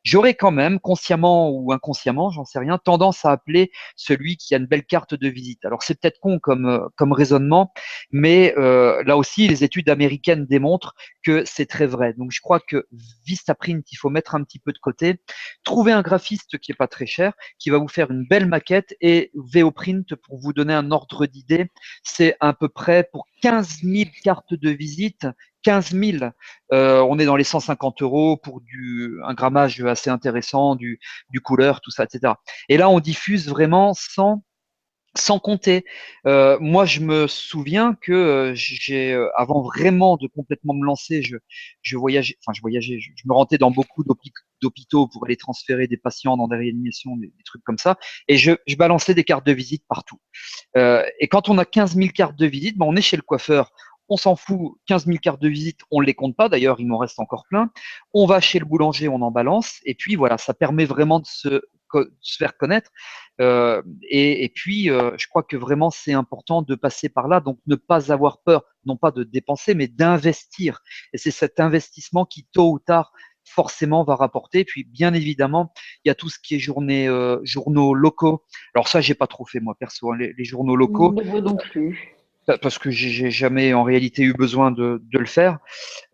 j'aurais quand même, consciemment ou inconsciemment, j'en sais rien, tendance à appeler celui qui a une belle carte de visite. Alors c'est peut-être con comme raisonnement, mais là aussi, les études américaines démontrent que c'est très vrai. Donc je crois que Vistaprint, il faut mettre un petit peu de côté, trouver un graphiste qui est pas très cher, qui va vous faire une belle maquette, et VOprint, pour vous donner un ordre d'idée, c'est à peu près pour 15 000 cartes de visite, 15 000, on est dans les 150 euros pour un grammage assez intéressant, du couleur, tout ça, etc. Et là, on diffuse vraiment sans compter. Moi, je me souviens que avant vraiment de complètement me lancer, je voyageais, enfin, je me rendais dans beaucoup d'hôpitaux pour aller transférer des patients dans des réanimations, des trucs comme ça, et je balançais des cartes de visite partout. Et quand on a 15 000 cartes de visite, ben on est chez le coiffeur. On s'en fout, 15 000 cartes de visite, on ne les compte pas. D'ailleurs, il m'en reste encore plein. On va chez le boulanger, on en balance. Et puis voilà, ça permet vraiment de se faire connaître. Et puis, je crois que vraiment, c'est important de passer par là. Donc, ne pas avoir peur, non pas de dépenser, mais d'investir. Et c'est cet investissement qui, tôt ou tard, forcément va rapporter. Puis, bien évidemment, il y a tout ce qui est journaux locaux. Alors ça, j'ai pas trop fait moi perso, hein, les journaux locaux, Moi non plus. parce que j'ai jamais en réalité eu besoin de le faire.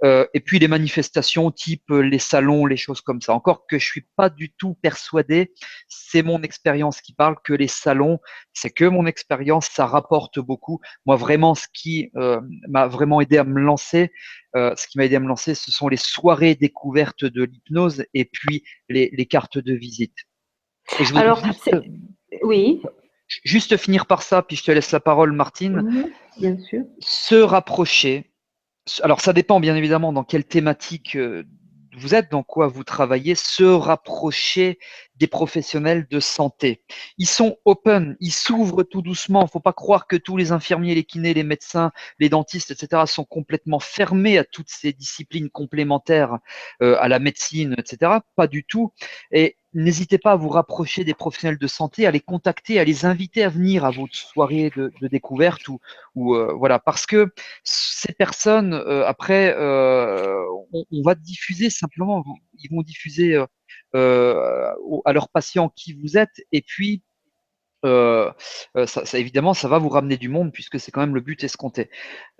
Et puis les manifestations type les salons, les choses comme ça. Encore que je suis pas du tout persuadé, c'est mon expérience qui parle, que les salons, c'est que mon expérience, ça rapporte beaucoup. Moi vraiment, ce qui m'a vraiment aidé à me lancer, ce qui m'a aidé à me lancer, ce sont les soirées découvertes de l'hypnose et puis les cartes de visite. Et je voudrais Alors, oui, juste finir par ça, puis je te laisse la parole, Martine. mhm, bien sûr. Se rapprocher. Alors, ça dépend bien évidemment dans quelle thématique vous êtes, dans quoi vous travaillez, se rapprocher des professionnels de santé. Ils sont open, ils s'ouvrent tout doucement. Il ne faut pas croire que tous les infirmiers, les kinés, les médecins, les dentistes, etc., sont complètement fermés à toutes ces disciplines complémentaires à la médecine, etc. Pas du tout. Et n'hésitez pas à vous rapprocher des professionnels de santé, à les contacter, à les inviter à venir à votre soirée de découverte ou voilà, parce que ces personnes, après, on va diffuser simplement, ils vont diffuser à leurs patients qui vous êtes, et puis évidemment, ça va vous ramener du monde puisque c'est quand même le but escompté.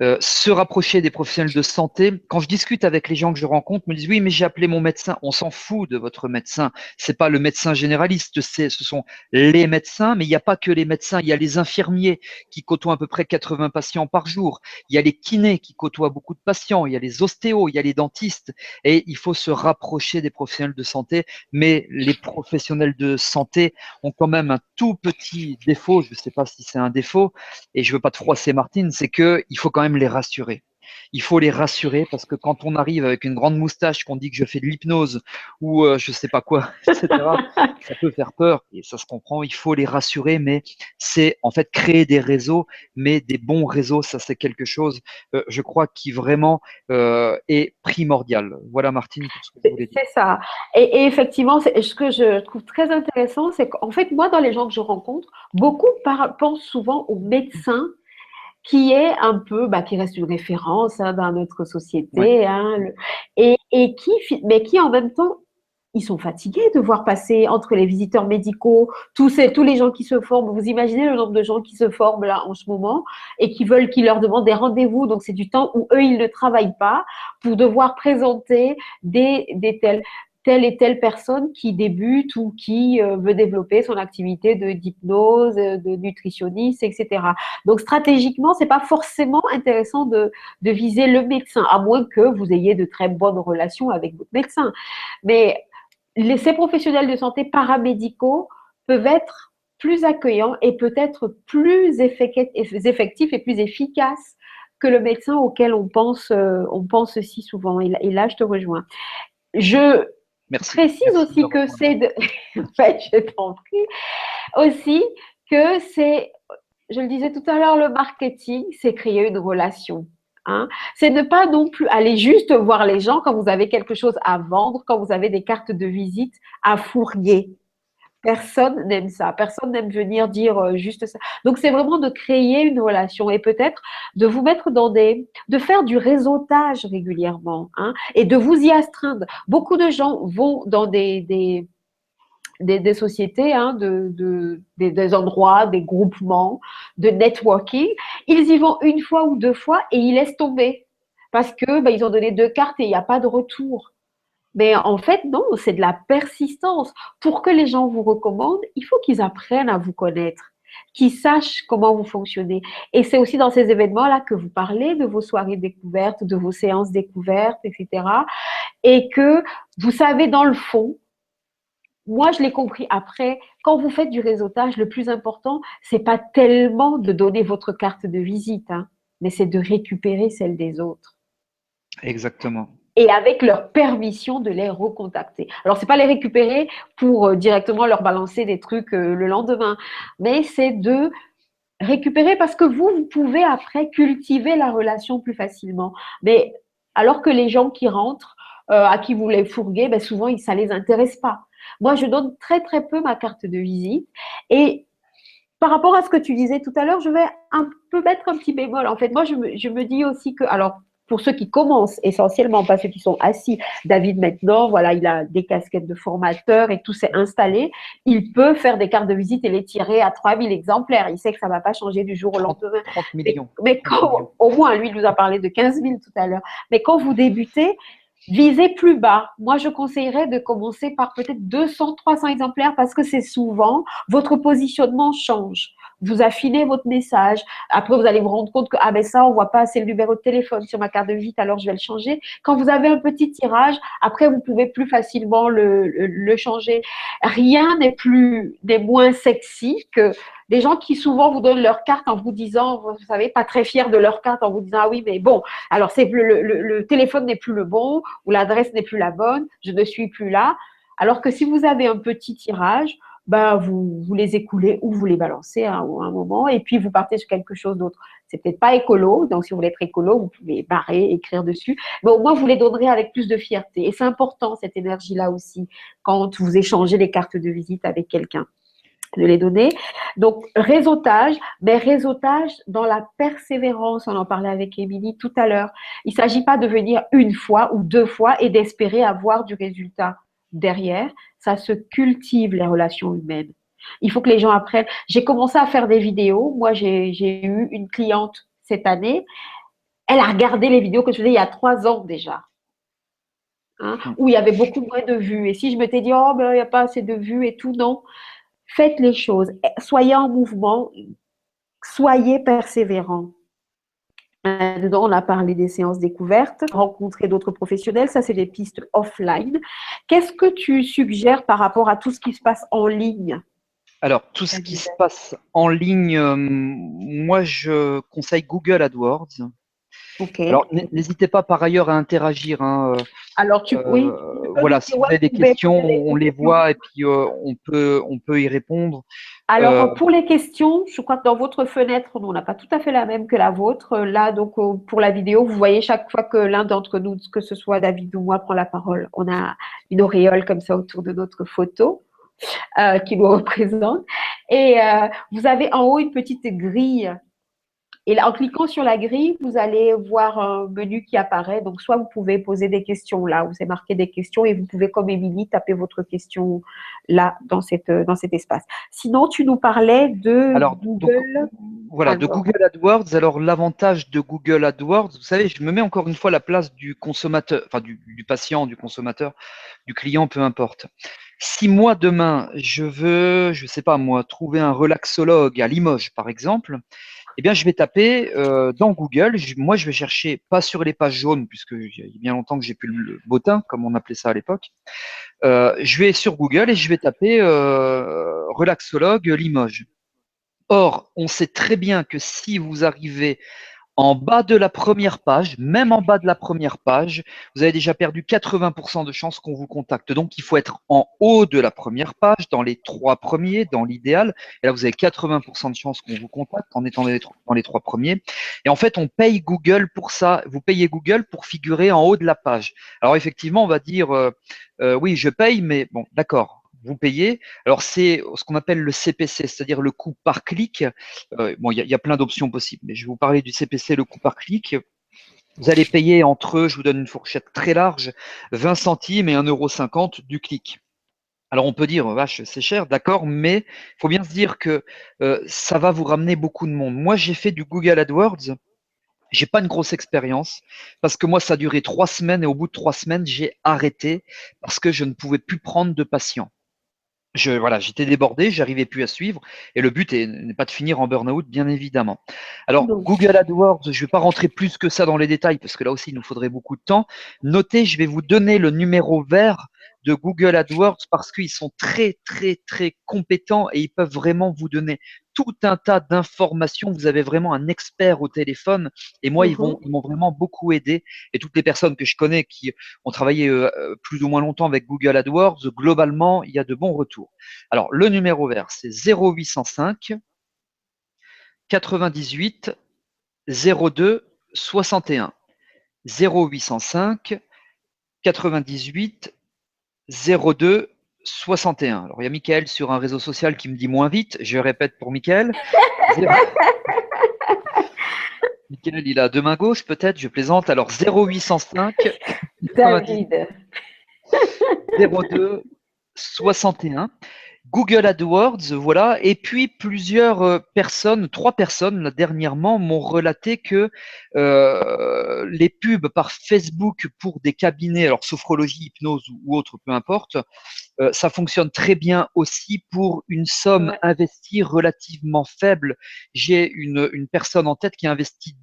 Se rapprocher des professionnels de santé. Quand je discute avec les gens que je rencontre, me disent oui, mais j'ai appelé mon médecin. On s'en fout de votre médecin. C'est pas le médecin généraliste, ce sont les médecins, mais il n'y a pas que les médecins. Il y a les infirmiers qui côtoient à peu près 80 patients par jour. Il y a les kinés qui côtoient beaucoup de patients. Il y a les ostéos, il y a les dentistes. Et il faut se rapprocher des professionnels de santé. Mais les professionnels de santé ont quand même un tout petit défaut. Je ne sais pas si c'est un défaut, et je veux pas te froisser Martine, c'est que il faut quand même les rassurer. Il faut les rassurer parce que quand on arrive avec une grande moustache, qu'on dit que je fais de l'hypnose ou je sais pas quoi, etc., ça peut faire peur et ça se comprend. Il faut les rassurer, mais c'est en fait créer des réseaux, mais des bons réseaux, ça c'est quelque chose, je crois, qui vraiment est primordial. Voilà Martine pour ce que je voulais dire. C'est ça. Et effectivement, ce que je trouve très intéressant, c'est qu'en fait, moi, dans les gens que je rencontre, beaucoup pensent souvent au médecin qui est un peu, bah, qui reste une référence dans notre Ouais. société, hein, mais qui en même temps, ils sont fatigués de voir passer entre les visiteurs médicaux, tous les gens qui se forment. Vous imaginez le nombre de gens qui se forment là en ce moment et qui leur demandent des rendez-vous. Donc c'est du temps où eux ils ne travaillent pas pour devoir présenter telle et telle personne qui débute ou qui veut développer son activité d'hypnose, de nutritionniste, etc. Donc stratégiquement, c'est pas forcément intéressant de viser le médecin, à moins que vous ayez de très bonnes relations avec votre médecin. Mais ces professionnels de santé paramédicaux peuvent être plus accueillants et peut-être plus effectifs et plus efficaces que le médecin auquel on pense si souvent. Et là, je te rejoins. Je Merci. précise Merci de me aussi que rejoindre. c'est de... En fait, je t'en prie. Aussi que c'est, je le disais tout à l'heure, le marketing, c'est créer une relation. Hein. C'est ne pas non plus aller juste voir les gens quand vous avez quelque chose à vendre, quand vous avez des cartes de visite à fourguer. Personne n'aime ça. Personne n'aime venir dire juste ça. Donc, c'est vraiment de créer une relation et peut-être de vous mettre de faire du réseautage régulièrement, hein, et de vous y astreindre. Beaucoup de gens vont dans des sociétés, hein, des endroits, des groupements de networking. Ils y vont une fois ou deux fois et ils laissent tomber parce que ils ont donné deux cartes et il n'y a pas de retour. Mais en fait, non, c'est de la persistance. Pour que les gens vous recommandent, il faut qu'ils apprennent à vous connaître, qu'ils sachent comment vous fonctionnez. Et c'est aussi dans ces événements-là que vous parlez de vos soirées découvertes, de vos séances découvertes, etc. Et que vous savez dans le fond, moi, je l'ai compris après, quand vous faites du réseautage, le plus important, c'est pas tellement de donner votre carte de visite, hein, mais c'est de récupérer celle des autres. Exactement. Et avec leur permission de les recontacter. Alors, c'est pas les récupérer pour directement leur balancer des trucs le lendemain, mais c'est de récupérer parce que vous pouvez après cultiver la relation plus facilement. Mais alors que les gens qui rentrent, à qui vous les fourguez, souvent, ça les intéresse pas. Moi, je donne très, très peu ma carte de visite. Et par rapport à ce que tu disais tout à l'heure, je vais un peu mettre un petit bémol. En fait, moi, je me dis aussi que, alors, pour ceux qui commencent essentiellement, pas ceux qui sont assis, David maintenant, voilà, il a des casquettes de formateur et tout s'est installé. Il peut faire des cartes de visite et les tirer à 3000 exemplaires. Il sait que ça ne va pas changer du jour au 30, lendemain. 30 Mais, millions. mais 30 millions. au moins, lui, il nous a parlé de 15 000 tout à l'heure. Mais quand vous débutez, visez plus bas. Moi, je conseillerais de commencer par peut-être 200, 300 exemplaires parce que c'est souvent votre positionnement change. Vous affinez votre message. Après, vous allez vous rendre compte que ça, on voit pas assez le numéro de téléphone sur ma carte de visite, alors je vais le changer. Quand vous avez un petit tirage, après, vous pouvez plus facilement le changer. Rien n'est moins sexy que des gens qui souvent vous donnent leur carte en vous disant, vous savez, pas très fiers de leur carte, en vous disant, ah oui, mais bon, alors c'est le téléphone n'est plus le bon ou l'adresse n'est plus la bonne, je ne suis plus là. Alors que si vous avez un petit tirage, vous les écoulez ou vous les balancez à un moment et puis vous partez sur quelque chose d'autre. C'est peut-être pas écolo, donc si vous voulez être écolo, vous pouvez barrer, écrire dessus, mais au moins vous les donnerez avec plus de fierté. Et c'est important cette énergie-là aussi quand vous échangez les cartes de visite avec quelqu'un de les donner. Donc, réseautage, mais réseautage dans la persévérance. On en parlait avec Émilie tout à l'heure. Il ne s'agit pas de venir une fois ou deux fois et d'espérer avoir du résultat derrière. Ça se cultive, les relations humaines. Il faut que les gens apprennent. J'ai commencé à faire des vidéos. Moi, j'ai eu une cliente cette année. Elle a regardé les vidéos que je faisais il y a 3 ans déjà, hein, où il y avait beaucoup moins de vues. Et si je m'étais dit, oh, ben, il n'y a pas assez de vues et tout, non. Faites les choses. Soyez en mouvement. Soyez persévérants. Dedans, on a parlé des séances découvertes, rencontrer d'autres professionnels, ça c'est des pistes offline. Qu'est-ce que tu suggères par rapport à tout ce qui se passe en ligne? Alors, tout ce qui se passe en ligne, moi, je conseille Google AdWords. Ok. Alors, n'hésitez pas par ailleurs à interagir, hein. Alors, oui, tu peux nous Voilà, dire si où vous avez est-ce des qu'on pouvait questions, poser des on les questions. voit et puis on peut y répondre. Euh, Alors, pour les questions, je crois que dans votre fenêtre, nous, on n'a pas tout à fait la même que la vôtre. Là, donc, pour la vidéo, vous voyez chaque fois que l'un d'entre nous, que ce soit David ou moi, prend la parole, on a une auréole comme ça autour de notre photo qui nous représente. Et vous avez en haut une petite grille. Et là, en cliquant sur la grille, vous allez voir un menu qui apparaît. Donc, soit vous pouvez poser des questions là, où c'est marqué des questions, et vous pouvez, comme Émilie, taper votre question là, dans cet espace. Sinon, tu nous parlais de alors, donc, Google voilà, de AdWords. Google AdWords. Alors, l'avantage de Google AdWords, vous savez, je me mets encore une fois à la place du consommateur, enfin, du patient, du consommateur, du client, peu importe. Si moi, demain, je veux, je sais pas moi, trouver un relaxologue à Limoges, par exemple, eh bien, je vais taper dans Google. Moi, je vais chercher pas sur les pages jaunes, puisque il y a bien longtemps que j'ai plus le bottin, comme on appelait ça à l'époque. Je vais sur Google et je vais taper relaxologue Limoges. Or, on sait très bien que si vous arrivez en bas de la première page, même en bas de la première page, vous avez déjà perdu 80% de chances qu'on vous contacte. Donc, il faut être en haut de la première page, dans les 3 premiers, dans l'idéal. Et là, vous avez 80% de chances qu'on vous contacte en étant dans les 3 premiers. Et en fait, on paye Google pour ça. Vous payez Google pour figurer en haut de la page. Alors, effectivement, on va dire, oui, je paye, mais bon, d'accord. Vous payez. Alors, c'est ce qu'on appelle le CPC, c'est-à-dire le coût par clic. Bon, il y a plein d'options possibles, mais je vais vous parler du CPC, le coût par clic. Vous allez payer entre, je vous donne une fourchette très large, 20 centimes et 1,50 € du clic. Alors on peut dire, vache, c'est cher, d'accord, mais il faut bien se dire que ça va vous ramener beaucoup de monde. Moi, j'ai fait du Google AdWords. J'ai pas une grosse expérience parce que moi, ça a duré 3 semaines et au bout de 3 semaines, j'ai arrêté parce que je ne pouvais plus prendre de patients. Voilà, j'étais débordé, j'arrivais plus à suivre, et le but n'est pas de finir en burn-out, bien évidemment. Alors, Donc, Google AdWords, je ne vais pas rentrer plus que ça dans les détails, parce que là aussi, il nous faudrait beaucoup de temps. Notez, je vais vous donner le numéro vert de Google AdWords, parce qu'ils sont très, très, très compétents, et ils peuvent vraiment vous donner tout un tas d'informations. Vous avez vraiment un expert au téléphone, et moi, ils m'ont vraiment beaucoup aidé, et toutes les personnes que je connais qui ont travaillé plus ou moins longtemps avec Google AdWords, globalement, il y a de bons retours. Alors, le numéro vert, c'est 0805 98 02 61. 0805 98 02 61. Alors, il y a Michael sur un réseau social qui me dit moins vite. Je répète pour Michael. Michael, il a deux mains gauches, peut-être, je plaisante. Alors, 0805 98 David. 02 61. Google AdWords, voilà. Et puis plusieurs personnes, 3 personnes là, dernièrement, m'ont relaté que les pubs par Facebook pour des cabinets, alors sophrologie, hypnose ou autre, peu importe, ça fonctionne très bien aussi pour une somme Ouais. investie relativement faible. J'ai une personne en tête qui a investi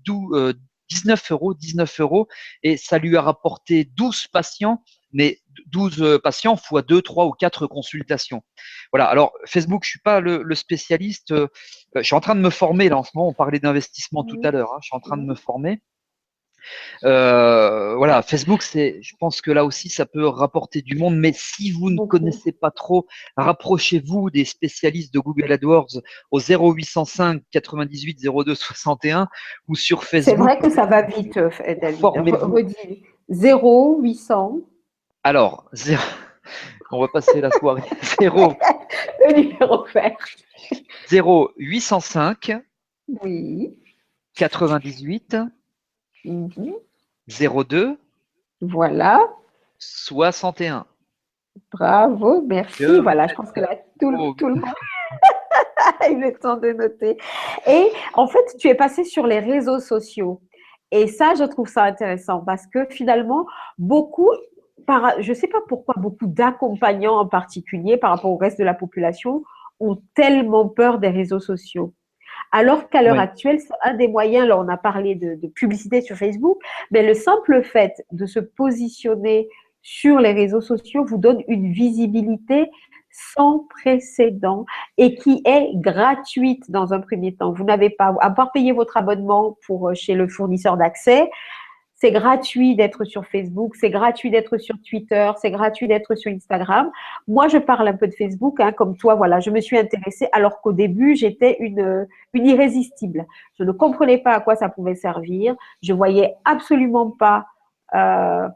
19 euros, et ça lui a rapporté 12 patients, mais 12 patients fois 2, 3 ou 4 consultations. Voilà, alors Facebook, je suis pas le spécialiste. Je suis en train de me former là en ce moment. On parlait d'investissement tout à l'heure, hein. Je suis en train de me former. Voilà, Facebook, je pense que là aussi, ça peut rapporter du monde. Mais si vous ne Beaucoup. connaissez pas trop, rapprochez-vous des spécialistes de Google AdWords au 0805 98 02 61 ou sur C'est Facebook. vrai que ça va vite, David. Formez-vous. Redis. 0800. Alors, on va passer la soirée. 0, Le numéro vert. 0805 Oui. 98 Mhm. 02 Voilà. 61. Bravo. Merci. Je Voilà. Je répète, pense que là, tout le monde. Il est temps de noter. Et en fait, tu es passé sur les réseaux sociaux. Et ça, je trouve ça intéressant parce que finalement, beaucoup, je ne sais pas pourquoi, beaucoup d'accompagnants en particulier par rapport au reste de la population ont tellement peur des réseaux sociaux. Alors qu'à l'heure Oui, actuelle, c'est un des moyens, là on a parlé de publicité sur Facebook, mais le simple fait de se positionner sur les réseaux sociaux vous donne une visibilité sans précédent et qui est gratuite dans un premier temps. Vous n'avez pas, à part payer votre abonnement pour chez le fournisseur d'accès, c'est gratuit d'être sur Facebook, c'est gratuit d'être sur Twitter, c'est gratuit d'être sur Instagram. Moi, je parle un peu de Facebook, hein, comme toi, voilà, je me suis intéressée alors qu'au début, j'étais une irrésistible. Je ne comprenais pas à quoi ça pouvait servir, je voyais absolument pas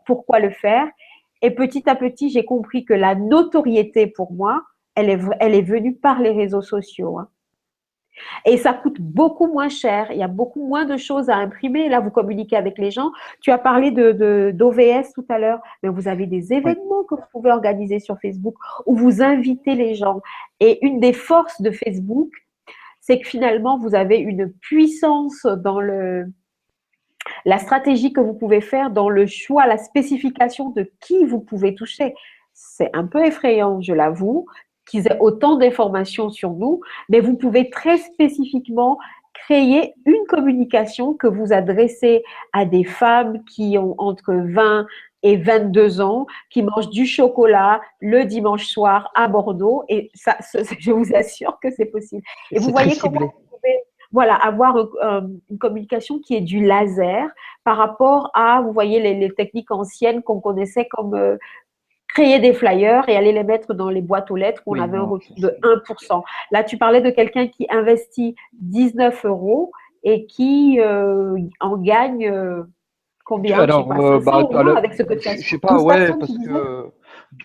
pourquoi le faire. Et petit à petit, j'ai compris que la notoriété pour moi, elle est venue par les réseaux sociaux. Hein. Et ça coûte beaucoup moins cher. Il y a beaucoup moins de choses à imprimer. Là, vous communiquez avec les gens. Tu as parlé d'OVS tout à l'heure, mais vous avez des oui, événements que vous pouvez organiser sur Facebook où vous invitez les gens. Et une des forces de Facebook, c'est que finalement, vous avez une puissance dans la stratégie que vous pouvez faire, dans le choix, la spécification de qui vous pouvez toucher. C'est un peu effrayant, je l'avoue, qu'ils aient autant d'informations sur nous, mais vous pouvez très spécifiquement créer une communication que vous adressez à des femmes qui ont entre 20 et 22 ans, qui mangent du chocolat le dimanche soir à Bordeaux. Et ça, je vous assure que c'est possible. Et vous c'est très voyez comment ciblé. vous pouvez voilà, avoir une communication qui est du laser par rapport à, vous voyez, les techniques anciennes qu'on connaissait comme créer des flyers et aller les mettre dans les boîtes aux lettres où on Oui, avait un non, retour de 1%. Là, tu parlais de quelqu'un qui investit 19 euros et qui en gagne combien? Je sais alors, pas, 500 bah, euros avec ce que tu as. je sais pas, 12 ouais, personnes, tu parce disais? que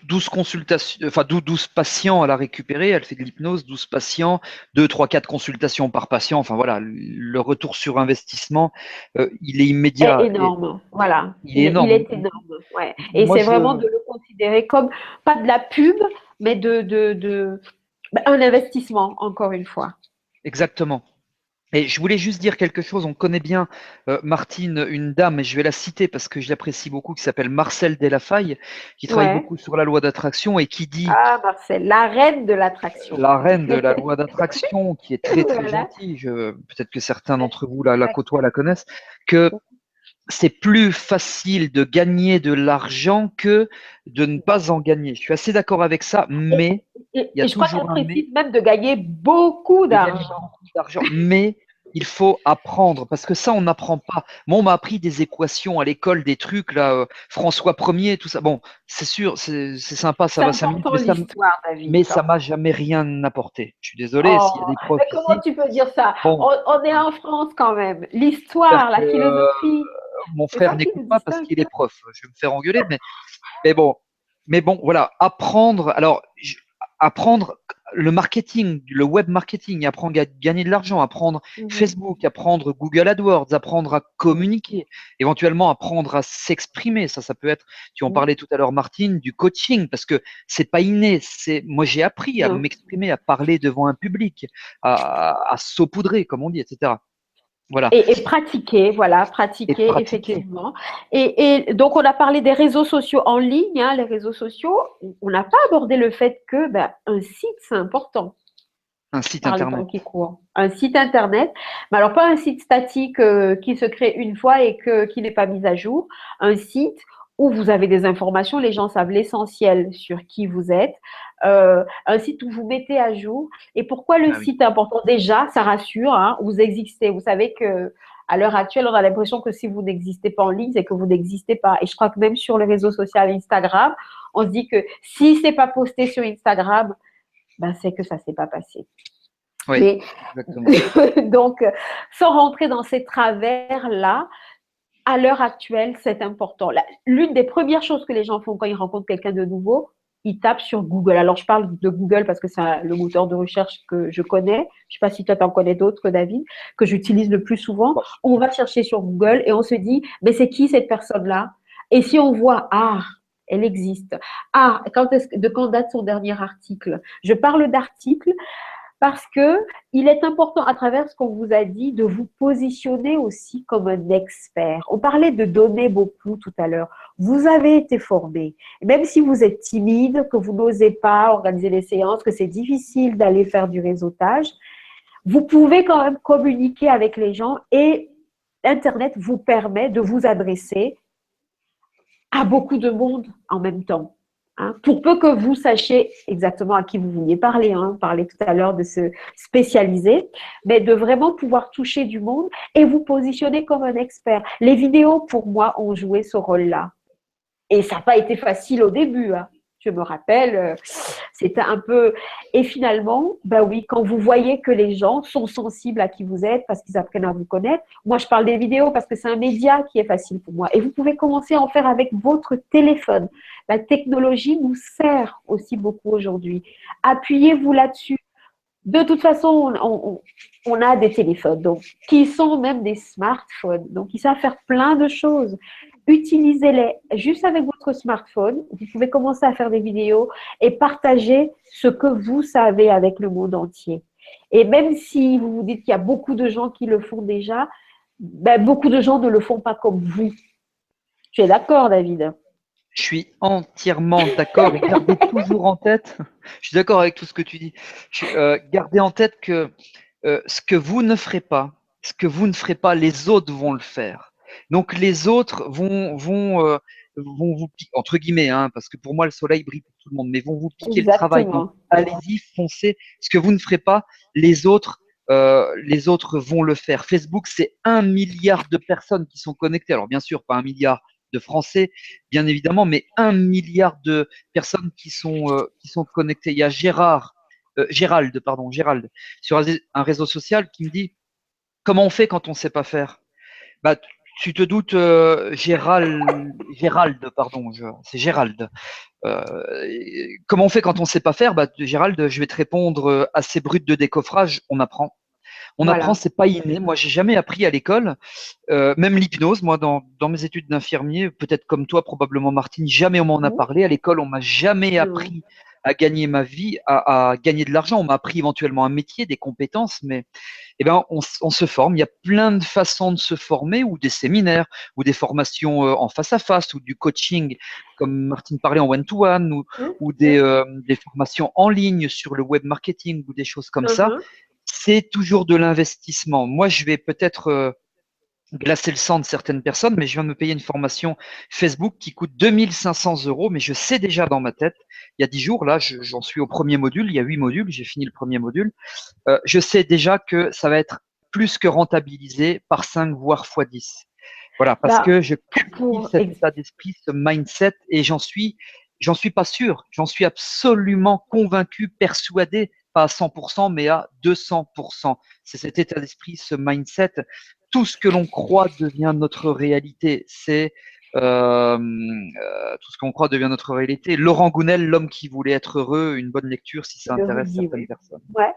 12 consultations, enfin 12 patients elle a récupéré, elle fait de l'hypnose, 12 patients, 2, 3, 4 consultations par patient. Enfin voilà, le retour sur investissement, il est Est immédiat et énorme. Voilà, il est il énorme. est énorme. Ouais. Et Moi, c'est vraiment je, de le considérer comme pas de la pub, mais un investissement, encore une fois. exactement. Et je voulais juste dire quelque chose. On connaît bien Martine, une dame, et je vais la citer parce que je l'apprécie beaucoup, qui s'appelle Marcel Delafaye, qui travaille Ouais. beaucoup sur la loi d'attraction et qui dit Ah, Marcel, la reine de l'attraction. la reine de la loi d'attraction, qui est très très Voilà. gentille, peut-être que certains d'entre vous la côtoient, la connaissent, que c'est plus facile de gagner de l'argent que de ne pas en gagner. Je suis assez d'accord avec ça, Et, mais il y a et je crois qu'elle toujours un mais, précise même de gagner beaucoup de gagner d'argent. beaucoup d'argent, mais il faut apprendre, parce que ça, on n'apprend pas. Moi, on m'a appris des équations à l'école, des trucs, là, François Ier, tout ça. Bon, c'est sûr, c'est sympa, ça C'est va 5 minutes, important l'histoire, David. mais ça m'a jamais rien apporté. Je suis désolé s'il y a Oh, des profs mais comment ici. tu peux dire ça? Bon, On est en France quand même. j'espère L'histoire, que la philosophie, mon c'est frère ça qui n'écoute nous pas parce distingue. qu'il est prof. Je vais me faire engueuler, mais bon, voilà, apprendre. Alors, apprendre le marketing, le web marketing, apprendre à gagner de l'argent, apprendre Mhm. Facebook, apprendre Google AdWords, apprendre à communiquer, éventuellement apprendre à s'exprimer. Ça peut être, tu en Mhm. parlais tout à l'heure, Martine, du coaching, parce que c'est pas inné. Moi, j'ai appris à Non. m'exprimer, à parler devant un public, à saupoudrer, comme on dit, etc. Voilà. Et pratiquer, voilà, Et pratiquer pratiquer. effectivement. Et donc, on a parlé des réseaux sociaux en ligne, hein, les réseaux sociaux. On n'a pas abordé le fait que ben, un site, c'est important Un site par les internet. temps qui courent. Un site internet, mais alors pas un site statique qui se crée une fois et qui n'est pas mis à jour. Un site où vous avez des informations, les gens savent l'essentiel sur qui vous êtes. Un site où vous mettez à jour. Et pourquoi le Ah oui. site est important? Déjà, ça rassure, hein, vous existez. Vous savez que à l'heure actuelle, on a l'impression que si vous n'existez pas en ligne, c'est que vous n'existez pas. Et je crois que même sur les réseaux sociaux Instagram, on se dit que si c'est pas posté sur Instagram, ben c'est que ça s'est pas passé. Oui, Mais exactement. donc, sans rentrer dans ces travers-là, à l'heure actuelle, c'est important. L'une des premières choses que les gens font quand ils rencontrent quelqu'un de nouveau, ils tapent sur Google. Alors, je parle de Google parce que c'est le moteur de recherche que je connais. Je ne sais pas si toi, tu en connais d'autres, David, que j'utilise le plus souvent. Bon, On va chercher sur Google et on se dit, mais c'est qui cette personne-là? Et si on voit, ah, elle existe. Ah, de quand date son dernier article? Je parle d'articles Parce que il est important, à travers ce qu'on vous a dit, de vous positionner aussi comme un expert. On parlait de donner beaucoup tout à l'heure. Vous avez été formé. Même si vous êtes timide, que vous n'osez pas organiser des séances, que c'est difficile d'aller faire du réseautage, vous pouvez quand même communiquer avec les gens et Internet vous permet de vous adresser à beaucoup de monde en même temps. Hein, pour peu que vous sachiez exactement à qui vous vouliez parler, hein, on parlait tout à l'heure de se spécialiser, mais de vraiment pouvoir toucher du monde et vous positionner comme un expert. Les vidéos, pour moi, ont joué ce rôle-là. Et ça n'a pas été facile au début. Hein. Je me rappelle, c'était un peu… Et finalement, ben oui, quand vous voyez que les gens sont sensibles à qui vous êtes parce qu'ils apprennent à vous connaître, moi je parle des vidéos parce que c'est un média qui est facile pour moi. Et vous pouvez commencer à en faire avec votre téléphone. La technologie nous sert aussi beaucoup aujourd'hui. Appuyez-vous là-dessus. De toute façon, on a des téléphones, donc, qui sont même des smartphones, donc ils savent faire plein de choses. Utilisez-les juste avec votre smartphone. Vous pouvez commencer à faire des vidéos et partager ce que vous savez avec le monde entier. Et même si vous vous dites qu'il y a beaucoup de gens qui le font déjà, ben, beaucoup de gens ne le font pas comme vous. Tu es d'accord, David? Je suis entièrement d'accord et gardez toujours en tête, je suis d'accord avec tout ce que tu dis, gardez en tête que ce que vous ne ferez pas, les autres vont le faire. Donc les autres vont vous piquer, entre guillemets, hein, parce que pour moi le soleil brille pour tout le monde, mais vont vous piquer le travail. Donc Exactement. allez-y, foncez. Ce que vous ne ferez pas, les autres vont le faire. Facebook, c'est 1 milliard de personnes qui sont connectées. Alors bien sûr, pas 1 milliard de Français, bien évidemment, mais 1 milliard de personnes qui sont connectées. Il y a Gérald, sur un réseau social qui me dit comment on fait quand on ne sait pas faire. Bah, tu te doutes, c'est Gérald. Comment on fait quand on ne sait pas faire? Bah, Gérald, je vais te répondre assez brut de décoffrage, on apprend. On apprend, Voilà. c'est pas inné. Moi, j'ai jamais appris à l'école, même l'hypnose. Moi, dans mes études d'infirmier, peut-être comme toi, probablement Martine, jamais on m'en a Mhm. parlé. À l'école, on m'a jamais Non. appris à gagner ma vie, à gagner de l'argent. On m'a appris éventuellement un métier, des compétences, mais eh ben, on se forme. Il y a plein de façons de se former, ou des séminaires, ou des formations en face à face, ou du coaching, comme Martine parlait en one-to-one, ou des formations en ligne sur le web marketing, ou des choses comme ça. Mhm. C'est toujours de l'investissement. Moi, je vais peut-être glacer le sang de certaines personnes, mais je viens de me payer une formation Facebook qui coûte 2 500 €, mais je sais déjà dans ma tête, il y a 10 jours, là, j'en suis au premier module, il y a 8 modules, j'ai fini le premier module, je sais déjà que ça va être plus que rentabilisé par 5, voire fois 10. Voilà, parce Bah, que je cultive pour, cet état d'esprit, ce mindset, et j'en suis pas sûr, j'en suis absolument convaincu, persuadé, pas à 100%, mais à 200%. C'est cet état d'esprit, ce mindset. Tout ce que l'on croit devient notre réalité. Tout ce qu'on croit devient notre réalité. Laurent Gounel, L'homme qui voulait être heureux, une bonne lecture si ça le intéresse redit, certaines oui. personnes. Ouais,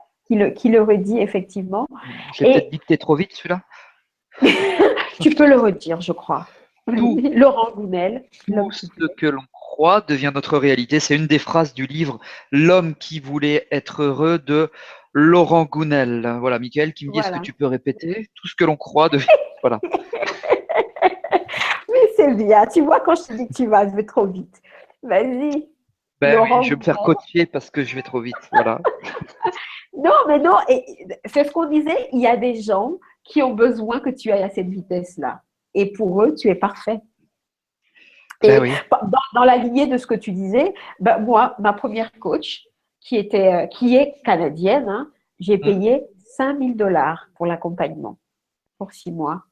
qui le redit effectivement. J'ai peut-être Et dicté trop vite celui-là. tu peux le redire, je crois. Tout, Laurent Gounel, tout l'homme qui ce voulait. que l'on croit devient notre réalité. C'est une des phrases du livre L'homme qui voulait être heureux de Laurent Gounel. Voilà, Michael qui me dit, est-ce que Voilà. tu peux répéter? Tout ce que l'on croit devient… Voilà. Oui, c'est bien. Tu vois, quand je te dis que tu vas trop vite. Vas-y, Ben oui, Laurent je vais me faire Gounel. coacher parce que je vais trop vite. Voilà. Non, mais non, et c'est ce qu'on disait, il y a des gens qui ont besoin que tu ailles à cette vitesse-là. Et pour eux, tu es parfait. Ben Et oui. dans la lignée de ce que tu disais, ben moi, ma première coach, qui est canadienne, hein, j'ai Mmh. payé 5 000 $ pour l'accompagnement, pour 6 mois.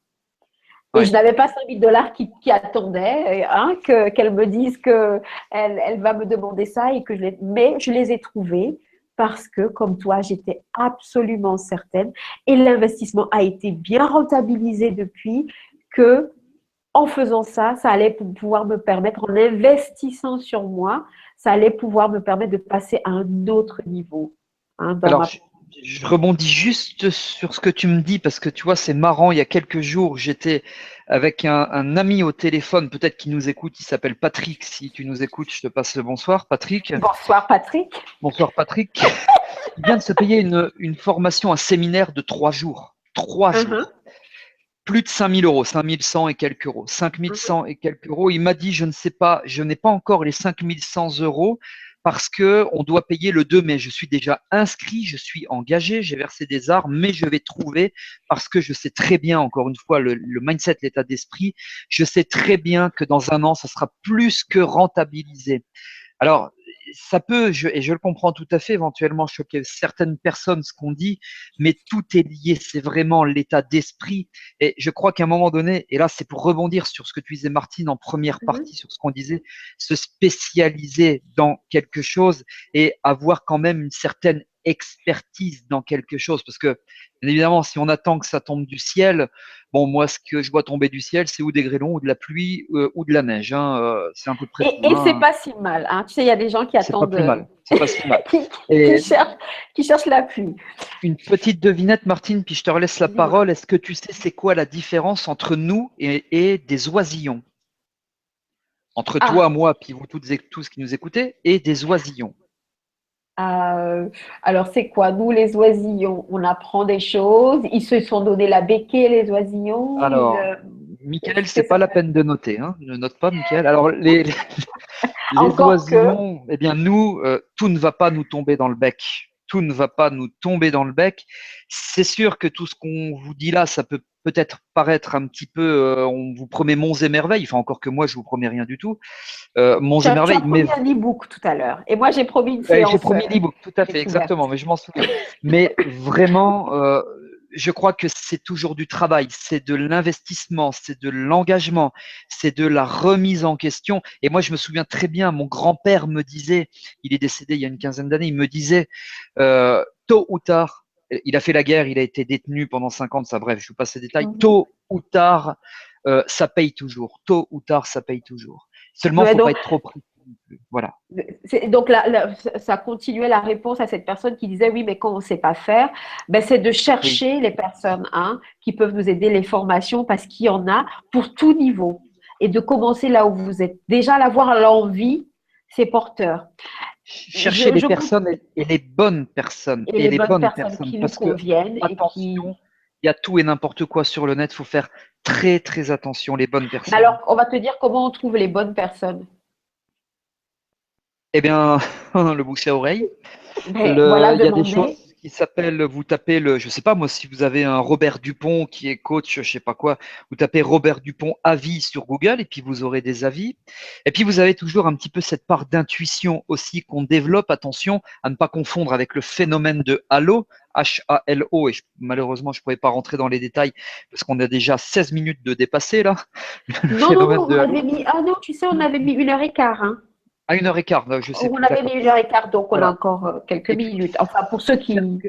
Et je Ouais. n'avais pas 5 000 $ qui attendaient, hein, qu'elle me dise qu'elle elle va me demander ça et que mais je les ai trouvés parce que, comme toi, j'étais absolument certaine et l'investissement a été bien rentabilisé depuis que, en faisant ça, ça allait pouvoir me permettre, en investissant sur moi, ça allait pouvoir me permettre de passer à un autre niveau, hein, dans Alors, ma… je rebondis juste sur ce que tu me dis parce que tu vois, c'est marrant. Il y a quelques jours, j'étais avec un ami au téléphone, peut-être qu'il nous écoute. Il s'appelle Patrick. Si tu nous écoutes, je te passe le bonsoir, Patrick. Bonsoir Patrick. Bonsoir, Patrick. il vient de se payer une formation, un séminaire de 3 jours. 3 jours. Plus de 5 000 euros, 5 100 et quelques euros. 5 100 et quelques euros. Il m'a dit, je ne sais pas, je n'ai pas encore les 5 100 euros parce qu'on doit payer le 2 mai. Je suis déjà inscrit, je suis engagé, j'ai versé des arts, mais je vais trouver parce que je sais très bien, encore une fois, le mindset, l'état d'esprit, je sais très bien que dans un an, ça sera plus que rentabilisé. Alors, ça peut, et je le comprends tout à fait, éventuellement choquer certaines personnes ce qu'on dit, mais tout est lié, c'est vraiment l'état d'esprit. Et je crois qu'à un moment donné, et là c'est pour rebondir sur ce que tu disais Martine en première partie, sur ce qu'on disait, se spécialiser dans quelque chose et avoir quand même une certaine expertise dans quelque chose. Parce que, bien évidemment, si on attend que ça tombe du ciel, bon, moi, ce que je vois tomber du ciel, c'est ou des grêlons, ou de la pluie, ou de la neige. Hein, c'est à peu près tout. Et c'est Hein. pas si mal. Hein. Tu sais, il y a des gens qui C'est pas attendent, plus mal. C'est pas si mal. qui, Et qui cherchent la pluie. une petite devinette, Martine, puis je te relaisse la Dis-moi. parole. Est-ce que tu sais c'est quoi la différence entre nous et des oisillons? Entre toi, Ah, moi, puis vous toutes et tous qui nous écoutez, et des oisillons. euh, alors c'est quoi? Nous, les oisillons, on apprend des choses. Ils se sont donné la béquille, les oisillons. Alors, Michael, c'est C'est ça. pas la peine de noter. Hein. Ne note pas, Michael. Alors, les Encore que. oisillons, eh bien, nous, tout ne va pas nous tomber dans le bec. Tout ne va pas nous tomber dans le bec. C'est sûr que tout ce qu'on vous dit là, ça peut peut-être paraître un petit peu, on vous promet monts et merveilles, enfin encore que moi je vous promets rien du tout, monts et Tu as merveilles, mais promis un e-book tout à l'heure. Et moi, j'ai promis une j'ai séance promis l'e-book, tout à fait, découverte. exactement, mais je m'en souviens. Mais vraiment, je crois que c'est toujours du travail, c'est de l'investissement, c'est de l'engagement, c'est de la remise en question. Et moi, je me souviens très bien, mon grand-père me disait, il est décédé il y a une quinzaine d'années, il me disait, tôt ou tard, il a fait la guerre, il a été détenu pendant 50 ans, ça, bref, je vous passe les détails, tôt ou tard, ça paye toujours. Tôt ou tard, ça paye toujours. Seulement, il ne Ouais, faut pas donc, être trop pris. Voilà. donc ça continuait la réponse à cette personne qui disait oui, mais quand on ne sait pas faire, ben, c'est de Oui. chercher les personnes qui peuvent nous aider, les formations, parce qu'il y en a pour tout niveau. Et de commencer là où vous êtes. Déjà, l'avoir l'envie, c'est porteur. Chercher les Je personnes et les bonnes personnes. et Et les les bonnes bonnes personnes personnes. qui nous Parce que, conviennent et qui. attention, il y a tout et n'importe quoi sur le net. Il faut faire très, très attention, les bonnes Mais personnes. alors, on va te dire comment on trouve les bonnes personnes. Eh bien, le bouche à oreille. Mais voilà, Il y a des choses demander. qui s'appellent, vous tapez je sais pas moi, si vous avez un Robert Dupont qui est coach, je sais pas quoi, vous tapez Robert Dupont avis sur Google et puis vous aurez des avis. Et puis vous avez toujours un petit peu cette part d'intuition aussi qu'on développe. Attention à ne pas confondre avec le phénomène de halo, H-A-L-O, et malheureusement je ne pourrais pas rentrer dans les détails parce qu'on a déjà 16 minutes de dépasser là, le Non, non, phénomène non, de on avait halo. mis. Ah non, tu sais, on avait mis 1 heure et quart. À 1 h 15, je sais On plus, avait mis d'accord. 1 heure et quart, donc on a Voilà. encore quelques Et puis minutes. Enfin, pour ceux qui veulent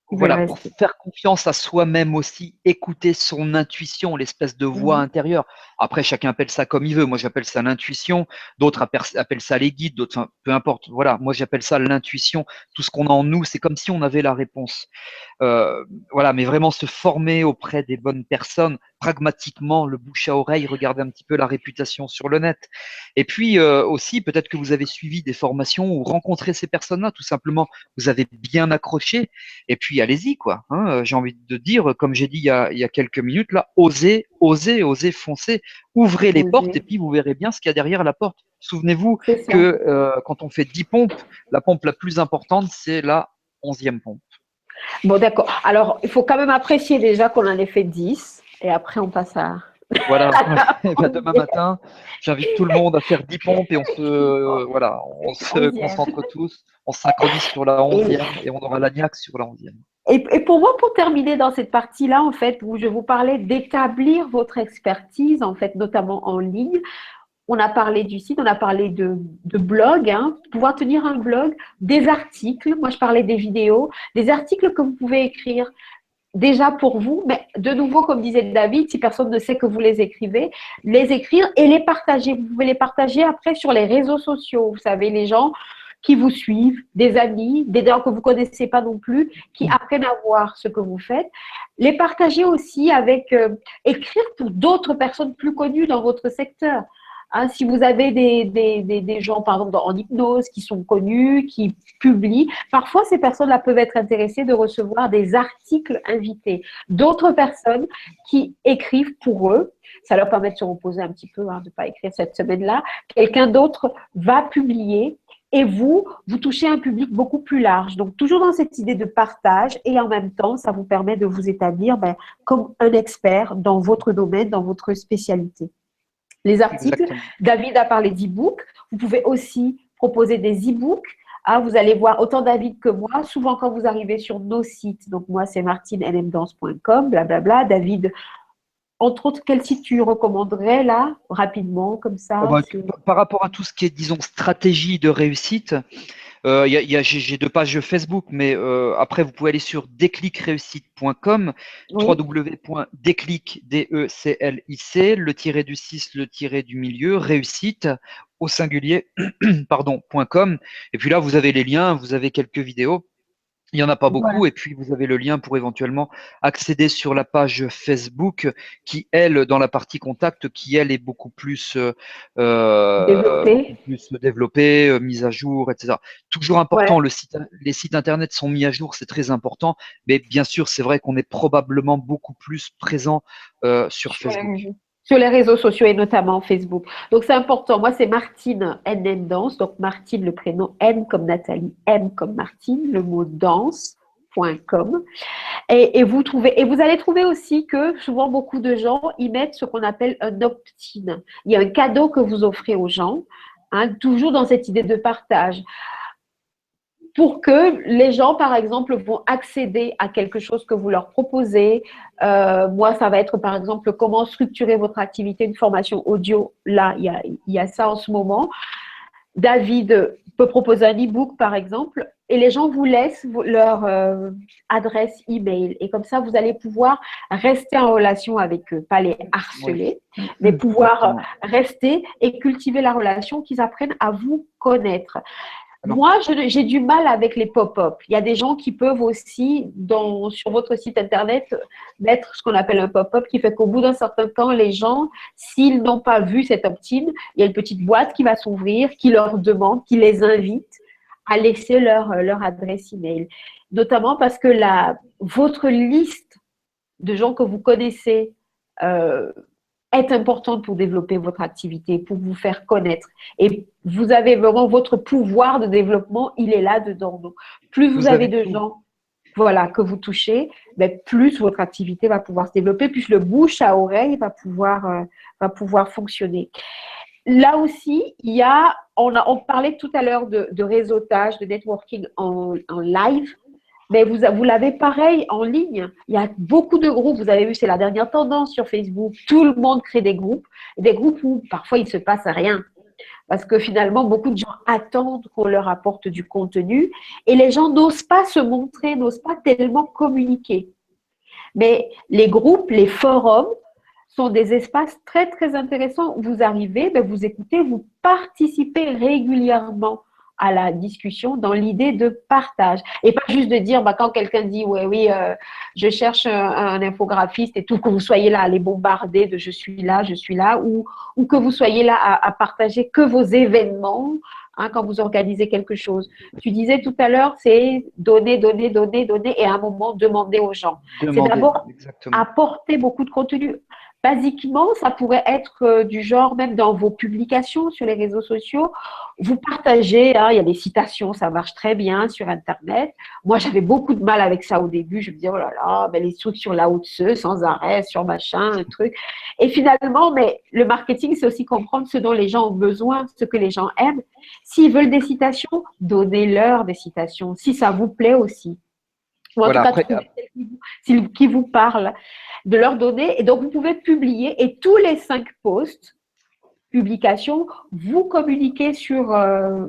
voilà, pour rester. faire confiance à soi-même aussi, écouter son intuition, l'espèce de voix Mhm. intérieure. Après, chacun appelle ça comme il veut. Moi, j'appelle ça l'intuition. D'autres appellent ça les guides. D'autres, enfin, peu importe. Voilà, moi, j'appelle ça l'intuition. Tout ce qu'on a en nous, c'est comme si on avait la réponse. Voilà, mais vraiment se former auprès des bonnes personnes, pragmatiquement, le bouche à oreille, regarder un petit peu la réputation sur le net. Et puis aussi, peut-être que vous avez suivi des formations ou rencontré ces personnes-là, tout simplement, vous avez bien accroché. Et puis allez-y, quoi. Hein, j'ai envie de dire, comme j'ai dit il y a quelques minutes, là, osez, osez, osez, foncez, ouvrez les portes et Oser. puis vous verrez bien ce qu'il y a derrière la porte. Souvenez-vous C'est ça. que quand on fait 10 pompes, la pompe la plus importante, c'est la 11e pompe. Bon, d'accord. Alors, il faut quand même apprécier déjà qu'on en ait fait 10. Et après, on passe à. Voilà, et ben demain matin, j'invite tout le monde à faire 10 pompes et voilà, on se 11e. concentre tous, on se synchronise sur la Et, 11e et on aura l'agnac sur la 11e. et pour moi, pour terminer dans cette partie-là, en fait, où je vous parlais d'établir votre expertise, en fait, notamment en ligne, on a parlé du site, on a parlé de blog, pouvoir tenir un blog, des articles. Moi, je parlais des vidéos, des articles que vous pouvez écrire déjà pour vous, mais de nouveau, comme disait David, si personne ne sait que vous les écrivez, les écrire et les partager. Vous pouvez les partager après sur les réseaux sociaux. Vous savez, les gens qui vous suivent, des amis, des gens que vous ne connaissez pas non plus, qui apprennent à voir ce que vous faites. Les partager aussi avec, écrire pour d'autres personnes plus connues dans votre secteur. Hein, si vous avez des gens, par exemple, en hypnose, qui sont connus, qui publient, parfois ces personnes-là peuvent être intéressées de recevoir des articles invités d'autres personnes qui écrivent pour eux. Ça leur permet de se reposer un petit peu, hein, de ne pas écrire cette semaine-là. Quelqu'un d'autre va publier et vous touchez un public beaucoup plus large. Donc, toujours dans cette idée de partage et en même temps, ça vous permet de vous établir comme un expert dans votre domaine, dans votre spécialité. Les articles, Exactement. David a parlé d'e-book. Vous pouvez aussi proposer des e-books. Ah, vous allez voir autant David que moi. Souvent, quand vous arrivez sur nos sites, donc moi, c'est martinelmdance.com, blablabla. David, entre autres, quel site tu recommanderais là, rapidement, comme ça Par rapport à tout ce qui est, disons, stratégie de réussite, j'ai 2 pages Facebook, mais après, vous pouvez aller sur déclicreussite.com, Oui, www.déclic, D-E-C-L-I-C, le tiré du 6, le tiré du milieu, réussite, au singulier, pardon, .com. Et puis là, vous avez les liens, vous avez quelques vidéos. Il n'y en a pas voilà. beaucoup. Et puis, vous avez le lien pour éventuellement accéder sur la page Facebook qui, elle, dans la partie contact, qui, elle, est beaucoup Développer. plus développée, mise à jour, etc. Toujours Ouais. important, les sites Internet sont mis à jour, c'est très important. Mais bien sûr, c'est vrai qu'on est probablement beaucoup plus présent sur Sur les Facebook. réseaux. Sur les réseaux sociaux et notamment Facebook. Donc, c'est important. Moi, c'est Martine NM Danse. Donc, Martine, le prénom N comme Nathalie, M comme Martine, le mot danse.com. Et vous trouvez, et vous allez trouver aussi que souvent beaucoup de gens y mettent ce qu'on appelle un opt-in. Il y a un cadeau que vous offrez aux gens, hein, toujours dans cette idée de partage, pour que les gens, par exemple, vont accéder à quelque chose que vous leur proposez. Moi, ça va être, par exemple, comment structurer votre activité, une formation audio. Là, il y a ça en ce moment. David peut proposer un e-book, par exemple, et les gens vous laissent leur adresse email. Et comme ça, vous allez pouvoir rester en relation avec eux, pas les Oui, harceler, mais pouvoir exactement. rester et cultiver la relation, qu'ils apprennent à vous connaître. Alors, Moi, j'ai du mal avec les pop-up. Il y a des gens qui peuvent aussi, sur votre site internet, mettre ce qu'on appelle un pop-up qui fait qu'au bout d'un certain temps, les gens, s'ils n'ont pas vu cette opt-in, il y a une petite boîte qui va s'ouvrir, qui leur demande, qui les invite à laisser leur adresse email. Notamment parce que votre liste de gens que vous connaissez euh, est importante pour développer votre activité, pour vous faire connaître. Et vous avez vraiment votre pouvoir de développement, il est là-dedans. Donc, plus vous vous avez avez de tout. gens voilà, que vous touchez, ben, plus votre activité va pouvoir se développer, plus le bouche à oreille va pouvoir fonctionner. Là aussi, on parlait tout à l'heure de réseautage, de networking en live. Mais vous l'avez pareil en ligne. Il y a beaucoup de groupes. Vous avez vu, c'est la dernière tendance sur Facebook. Tout le monde crée des groupes où parfois il ne se passe rien. Parce que finalement, beaucoup de gens attendent qu'on leur apporte du contenu et les gens n'osent pas se montrer, n'osent pas tellement communiquer. Mais les groupes, les forums sont des espaces très, très intéressants. Vous arrivez, ben vous écoutez, vous participez régulièrement à la discussion dans l'idée de partage. Et pas juste de dire, quand quelqu'un dit, ouais, oui, je cherche un infographiste et tout, que vous soyez là à les bombarder de je suis là, ou que vous soyez là à partager que vos événements, hein, quand vous organisez quelque chose. Tu disais tout à l'heure, c'est donner, donner, donner, donner et à un moment demander aux gens. C'est Demandez, d'abord exactement. apporter beaucoup de contenu. Basiquement, ça pourrait être du genre, même dans vos publications sur les réseaux sociaux, vous partagez, hein, il y a des citations, ça marche très bien sur Internet. Moi, j'avais beaucoup de mal avec ça au début. Je me disais, oh là là, les trucs sur la haute sans arrêt, sur machin, un truc. Et finalement, mais le marketing, c'est aussi comprendre ce dont les gens ont besoin, ce que les gens aiment. S'ils veulent des citations, donnez-leur des citations, si ça vous plaît aussi. Ou en tout Voilà, cas, après, trouvez celle qui vous parle, de leur donner. Et donc, vous pouvez publier et tous les 5 posts, publications, vous communiquez sur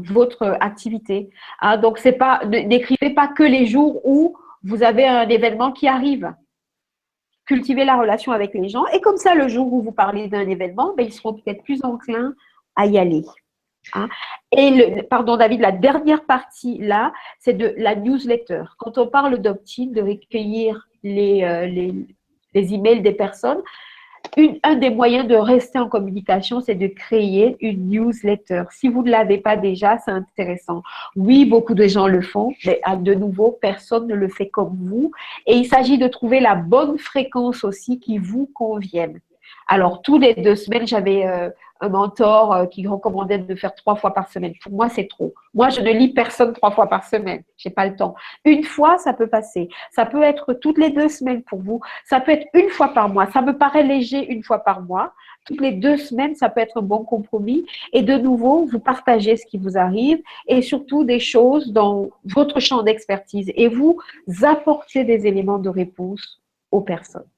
votre activité. Hein, donc, n'écrivez pas que les jours où vous avez un événement qui arrive. Cultivez la relation avec les gens. Et comme ça, le jour où vous parlez d'un événement, ils seront peut-être plus enclins à y aller. Hein. Et pardon David, la dernière partie là, c'est de la newsletter. Quand on parle d'opt-in, de recueillir les emails des personnes, Un des moyens de rester en communication, c'est de créer une newsletter. Si vous ne l'avez pas déjà, c'est intéressant. Oui, beaucoup de gens le font, mais de nouveau, personne ne le fait comme vous. Et il s'agit de trouver la bonne fréquence aussi qui vous convienne. Alors, tous les 2 semaines, j'avais un mentor qui recommandait de faire 3 fois par semaine. Pour moi, c'est trop. Moi, je ne lis personne 3 fois par semaine. J'ai pas le temps. Une fois, ça peut passer. Ça peut être toutes les 2 semaines pour vous. Ça peut être une fois par mois. Ça me paraît léger une fois par mois. Toutes les 2 semaines, ça peut être un bon compromis. Et de nouveau, vous partagez ce qui vous arrive et surtout des choses dans votre champ d'expertise. Et vous apportez des éléments de réponse aux personnes.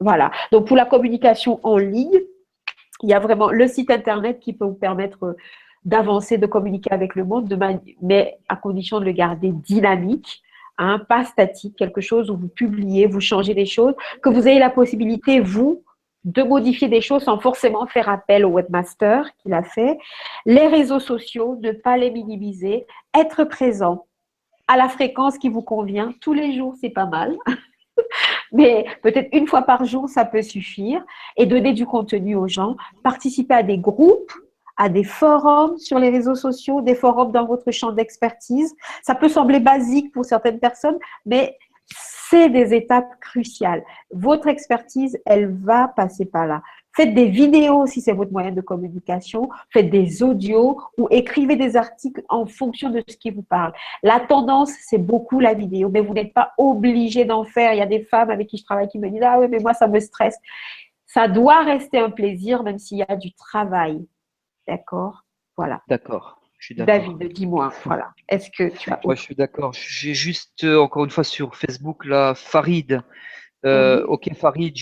Voilà. Donc, pour la communication en ligne, il y a vraiment le site Internet qui peut vous permettre d'avancer, de communiquer avec le monde, mais à condition de le garder dynamique, hein, pas statique, quelque chose où vous publiez, vous changez des choses, que vous ayez la possibilité, vous, de modifier des choses sans forcément faire appel au webmaster qui l'a fait. Les réseaux sociaux, ne pas les minimiser, être présent à la fréquence qui vous convient. Tous les jours, c'est pas mal. Mais peut-être une fois par jour, ça peut suffire. Et donner du contenu aux gens, participer à des groupes, à des forums sur les réseaux sociaux, des forums dans votre champ d'expertise. Ça peut sembler basique pour certaines personnes, mais c'est des étapes cruciales. Votre expertise, elle va passer par là. Faites des vidéos si c'est votre moyen de communication, faites des audios ou écrivez des articles en fonction de ce qui vous parle. La tendance, c'est beaucoup la vidéo, mais vous n'êtes pas obligé d'en faire. Il y a des femmes avec qui je travaille qui me disent « Ah oui, mais moi, ça me stresse ». Ça doit rester un plaisir, même s'il y a du travail. D'accord? Voilà. D'accord, je suis d'accord. David, dis-moi, voilà. Est-ce que tu as Ouais, je autre... suis d'accord. J'ai juste, encore une fois, sur Facebook, là, Farid. Oui. Ok, Farid,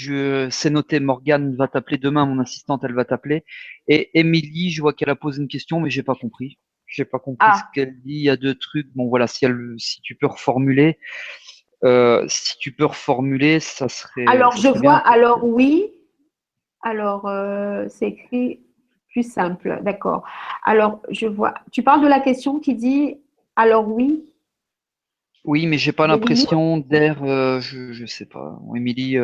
c'est noté. Morgane va t'appeler demain, mon assistante, elle va t'appeler. Et Émilie, je vois qu'elle a posé une question, mais j'ai pas compris. J'ai pas compris ce Ah, qu'elle dit. Il y a deux trucs. Bon, voilà, si tu peux reformuler, alors ça je serait vois, bien. alors oui, alors c'est écrit plus simple, d'accord. Alors je vois, tu parles de la question qui dit, alors oui, Oui, mais j'ai pas d'Émilie. l'impression d'air. Je sais pas. Émilie,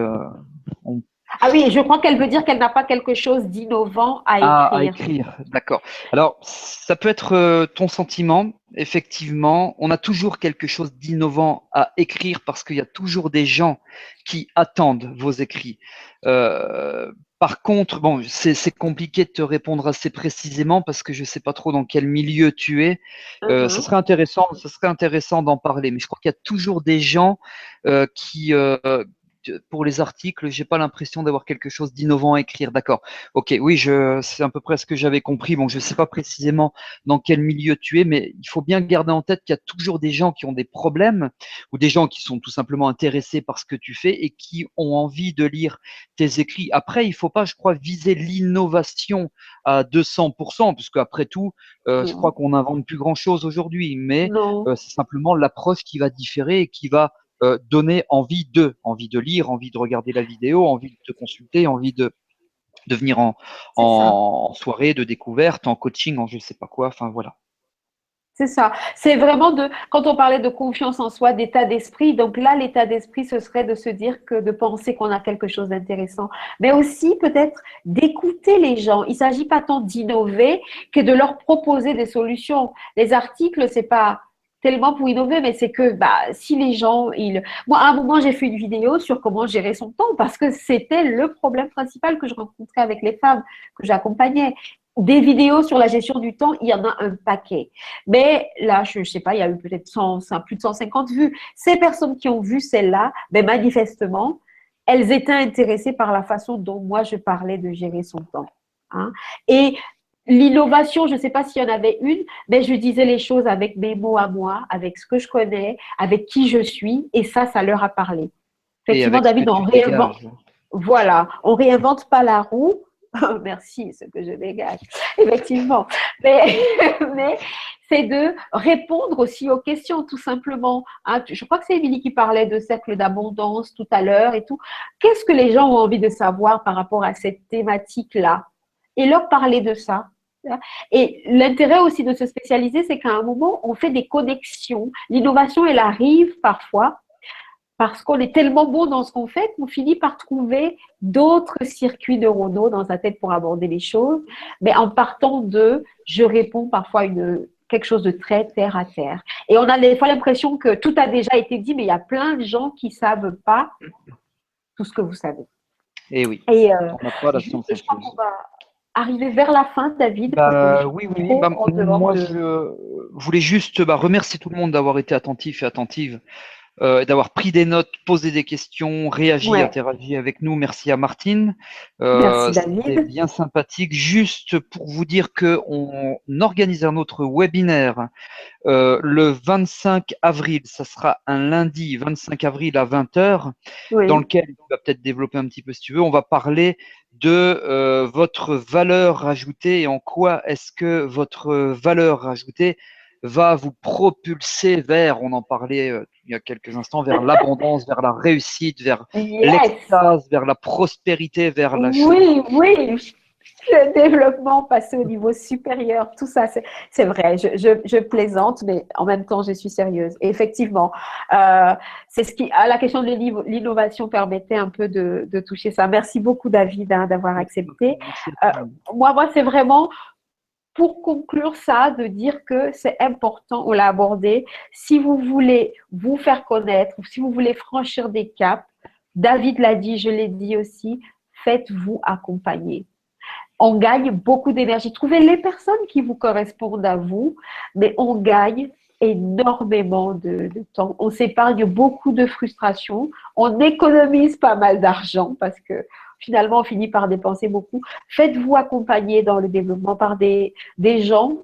on Ah oui, je crois qu'elle veut dire qu'elle n'a pas quelque chose d'innovant à À écrire. écrire, d'accord. Alors, ça peut être ton sentiment. Effectivement, on a toujours quelque chose d'innovant à écrire parce qu'il y a toujours des gens qui attendent vos écrits. Par contre, bon, c'est compliqué de te répondre assez précisément parce que je ne sais pas trop dans quel milieu tu es. Mhm. Ça serait intéressant d'en parler, mais je crois qu'il y a toujours des gens qui, pour les articles, j'ai pas l'impression d'avoir quelque chose d'innovant à écrire. D'accord. Ok, oui, c'est à peu près ce que j'avais compris. Bon, je ne sais pas précisément dans quel milieu tu es, mais il faut bien garder en tête qu'il y a toujours des gens qui ont des problèmes ou des gens qui sont tout simplement intéressés par ce que tu fais et qui ont envie de lire tes écrits. Après, il ne faut pas, je crois, viser l'innovation à 200%, puisque après tout, je crois Non, qu'on n'invente plus grand-chose aujourd'hui, mais non, c'est simplement l'approche qui va différer et qui va donner envie de lire, envie de regarder la vidéo, envie de te consulter, envie de venir c'est ça. en soirée de découverte, en coaching, en je sais pas quoi. Enfin voilà. C'est ça. C'est vraiment quand on parlait de confiance en soi, d'état d'esprit. Donc là, l'état d'esprit, ce serait de se dire que de penser qu'on a quelque chose d'intéressant, mais aussi peut-être d'écouter les gens. Il ne s'agit pas tant d'innover que de leur proposer des solutions. Les articles, c'est pas tellement pour innover, mais c'est que si les gens, moi, à un moment, j'ai fait une vidéo sur comment gérer son temps parce que c'était le problème principal que je rencontrais avec les femmes que j'accompagnais. Des vidéos sur la gestion du temps, il y en a un paquet. Mais là, je ne sais pas, il y a eu peut-être plus de 150 vues. Ces personnes qui ont vu celle-là, manifestement, elles étaient intéressées par la façon dont moi je parlais de gérer son temps. Hein. Et l'innovation, je ne sais pas s'il y en avait une, mais je disais les choses avec mes mots à moi, avec ce que je connais, avec qui je suis, et ça leur a parlé. Et Effectivement, avec ce que David, tu dégages. on réinvente pas la roue. Merci, ce que je dégage. Effectivement. Mais, mais c'est de répondre aussi aux questions, tout simplement. Hein, je crois que c'est Émilie qui parlait de cercle d'abondance tout à l'heure et tout. Qu'est-ce que les gens ont envie de savoir par rapport à cette thématique-là? Et leur parler de ça. Et l'intérêt aussi de se spécialiser, c'est qu'à un moment, on fait des connexions. L'innovation, elle arrive parfois parce qu'on est tellement bon dans ce qu'on fait qu'on finit par trouver d'autres circuits neuronaux dans sa tête pour aborder les choses. Mais en partant de, je réponds parfois quelque chose de très terre à terre. Et on a des fois l'impression que tout a déjà été dit, mais il y a plein de gens qui ne savent pas tout ce que vous savez. Et oui, Et on n'a pas la science je crois qu'on infuse. va arriver vers la fin, David, parce qu'on est Oui, oui, oui. trop en dehors Moi, de… je voulais juste remercier tout le monde d'avoir été attentif et attentive, d'avoir pris des notes, posé des questions, réagi, Ouais, interagi avec nous. Merci à Martine. merci C'était David. bien sympathique. Juste pour vous dire que on organise un autre webinaire le 25 avril. Ça sera un lundi 25 avril à 20 heures, dans Oui, lequel tu vas peut-être développer un petit peu si tu veux. On va parler de votre valeur ajoutée et en quoi est-ce que votre valeur ajoutée va vous propulser vers, on en parlait il y a quelques instants, vers l'abondance, vers la réussite, vers yes, l'extase, vers la prospérité, vers la chance. oui, oui, le développement, passer au niveau supérieur, tout ça, c'est vrai. Je plaisante, mais en même temps, je suis sérieuse. Et effectivement, c'est ce qui, à la question de l'innovation permettait un peu de toucher ça. Merci beaucoup, David, hein, d'avoir Merci, accepté. merci à Euh, tout le monde. moi, c'est vraiment pour conclure ça, de dire que c'est important, on l'a abordé, si vous voulez vous faire connaître, ou si vous voulez franchir des caps, David l'a dit, je l'ai dit aussi, faites-vous accompagner. On gagne beaucoup d'énergie. Trouvez les personnes qui vous correspondent à vous, mais on gagne énormément de temps. On s'épargne beaucoup de frustration. On économise pas mal d'argent parce que finalement, on finit par dépenser beaucoup. Faites-vous accompagner dans le développement par des gens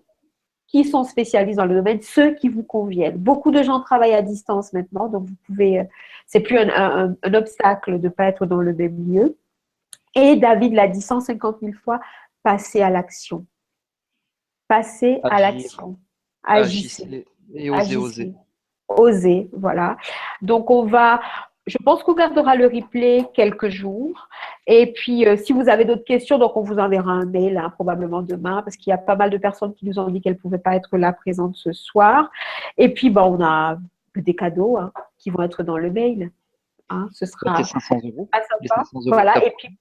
qui sont spécialistes dans le domaine, ceux qui vous conviennent. Beaucoup de gens travaillent à distance maintenant, donc vous pouvez, c'est plus un obstacle de ne pas être dans le même lieu. Et David l'a dit 150 000 fois, passez à l'action. Passez à Agir, l'action. Agissez. agissez et osez, osez. Agissez. Osez. Voilà. Donc, je pense qu'on gardera le replay quelques jours. Et puis, si vous avez d'autres questions, donc on vous enverra un mail, hein, probablement demain, parce qu'il y a pas mal de personnes qui nous ont dit qu'elles ne pouvaient pas être là présentes ce soir. Et puis, on a des cadeaux, hein, qui vont être dans le mail. Hein. Ce Tes sera 500 euros, pas les sympa. 500 euros que tu as Voilà. Et promis. puis,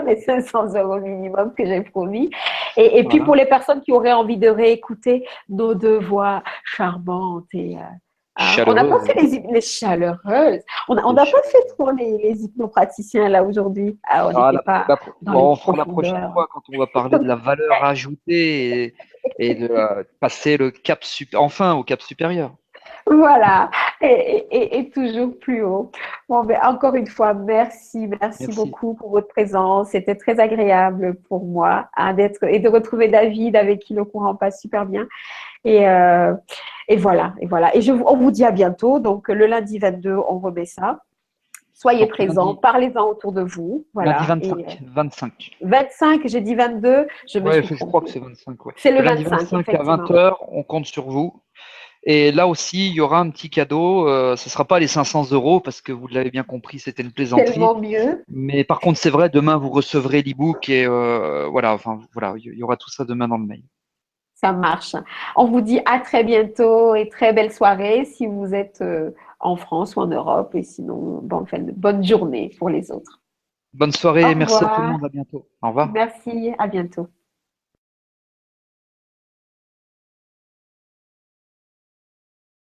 mes 500 euros minimum que j'ai promis. Et puis Voilà. pour les personnes qui auraient envie de réécouter nos deux voix charmantes on n'a pas Chaleureux. fait les chaleureuses. On n'a pas fait trop les hypnopraticiens là aujourd'hui. Ah, on Ah, n'était pas dans les bon, on fera la prochaine profondeurs. fois quand on va parler de la valeur ajoutée et de passer le cap enfin au cap supérieur. Voilà, et toujours plus haut. Bon, encore une fois, merci Merci. beaucoup pour votre présence. C'était très agréable pour moi hein, et de retrouver David avec qui le courant passe super bien. Et, euh, et voilà, et voilà. On vous dit à bientôt. Donc, le lundi 22, on remet ça. Soyez Donc présents, parlez-en autour de vous. lundi Voilà. Et 25. 25. 25, j'ai dit 22, je me Ouais, suis je crois que trompée. c'est 25. Ouais. C'est le Le lundi 25, 25 à effectivement. 20 heures, on compte sur vous. Et là aussi, il y aura un petit cadeau. Ce ne sera pas les 500 euros parce que vous l'avez bien compris, c'était une plaisanterie. Tellement mieux. Mais par contre, c'est vrai, demain, vous recevrez l'e-book et voilà, enfin, voilà, il y aura tout ça demain dans le mail. Ça marche. On vous dit à très bientôt et très belle soirée si vous êtes en France ou en Europe. Et sinon, bonne journée pour les autres. Bonne Au soirée, merci à tout le revoir. monde, à bientôt. Au revoir. Merci, à bientôt.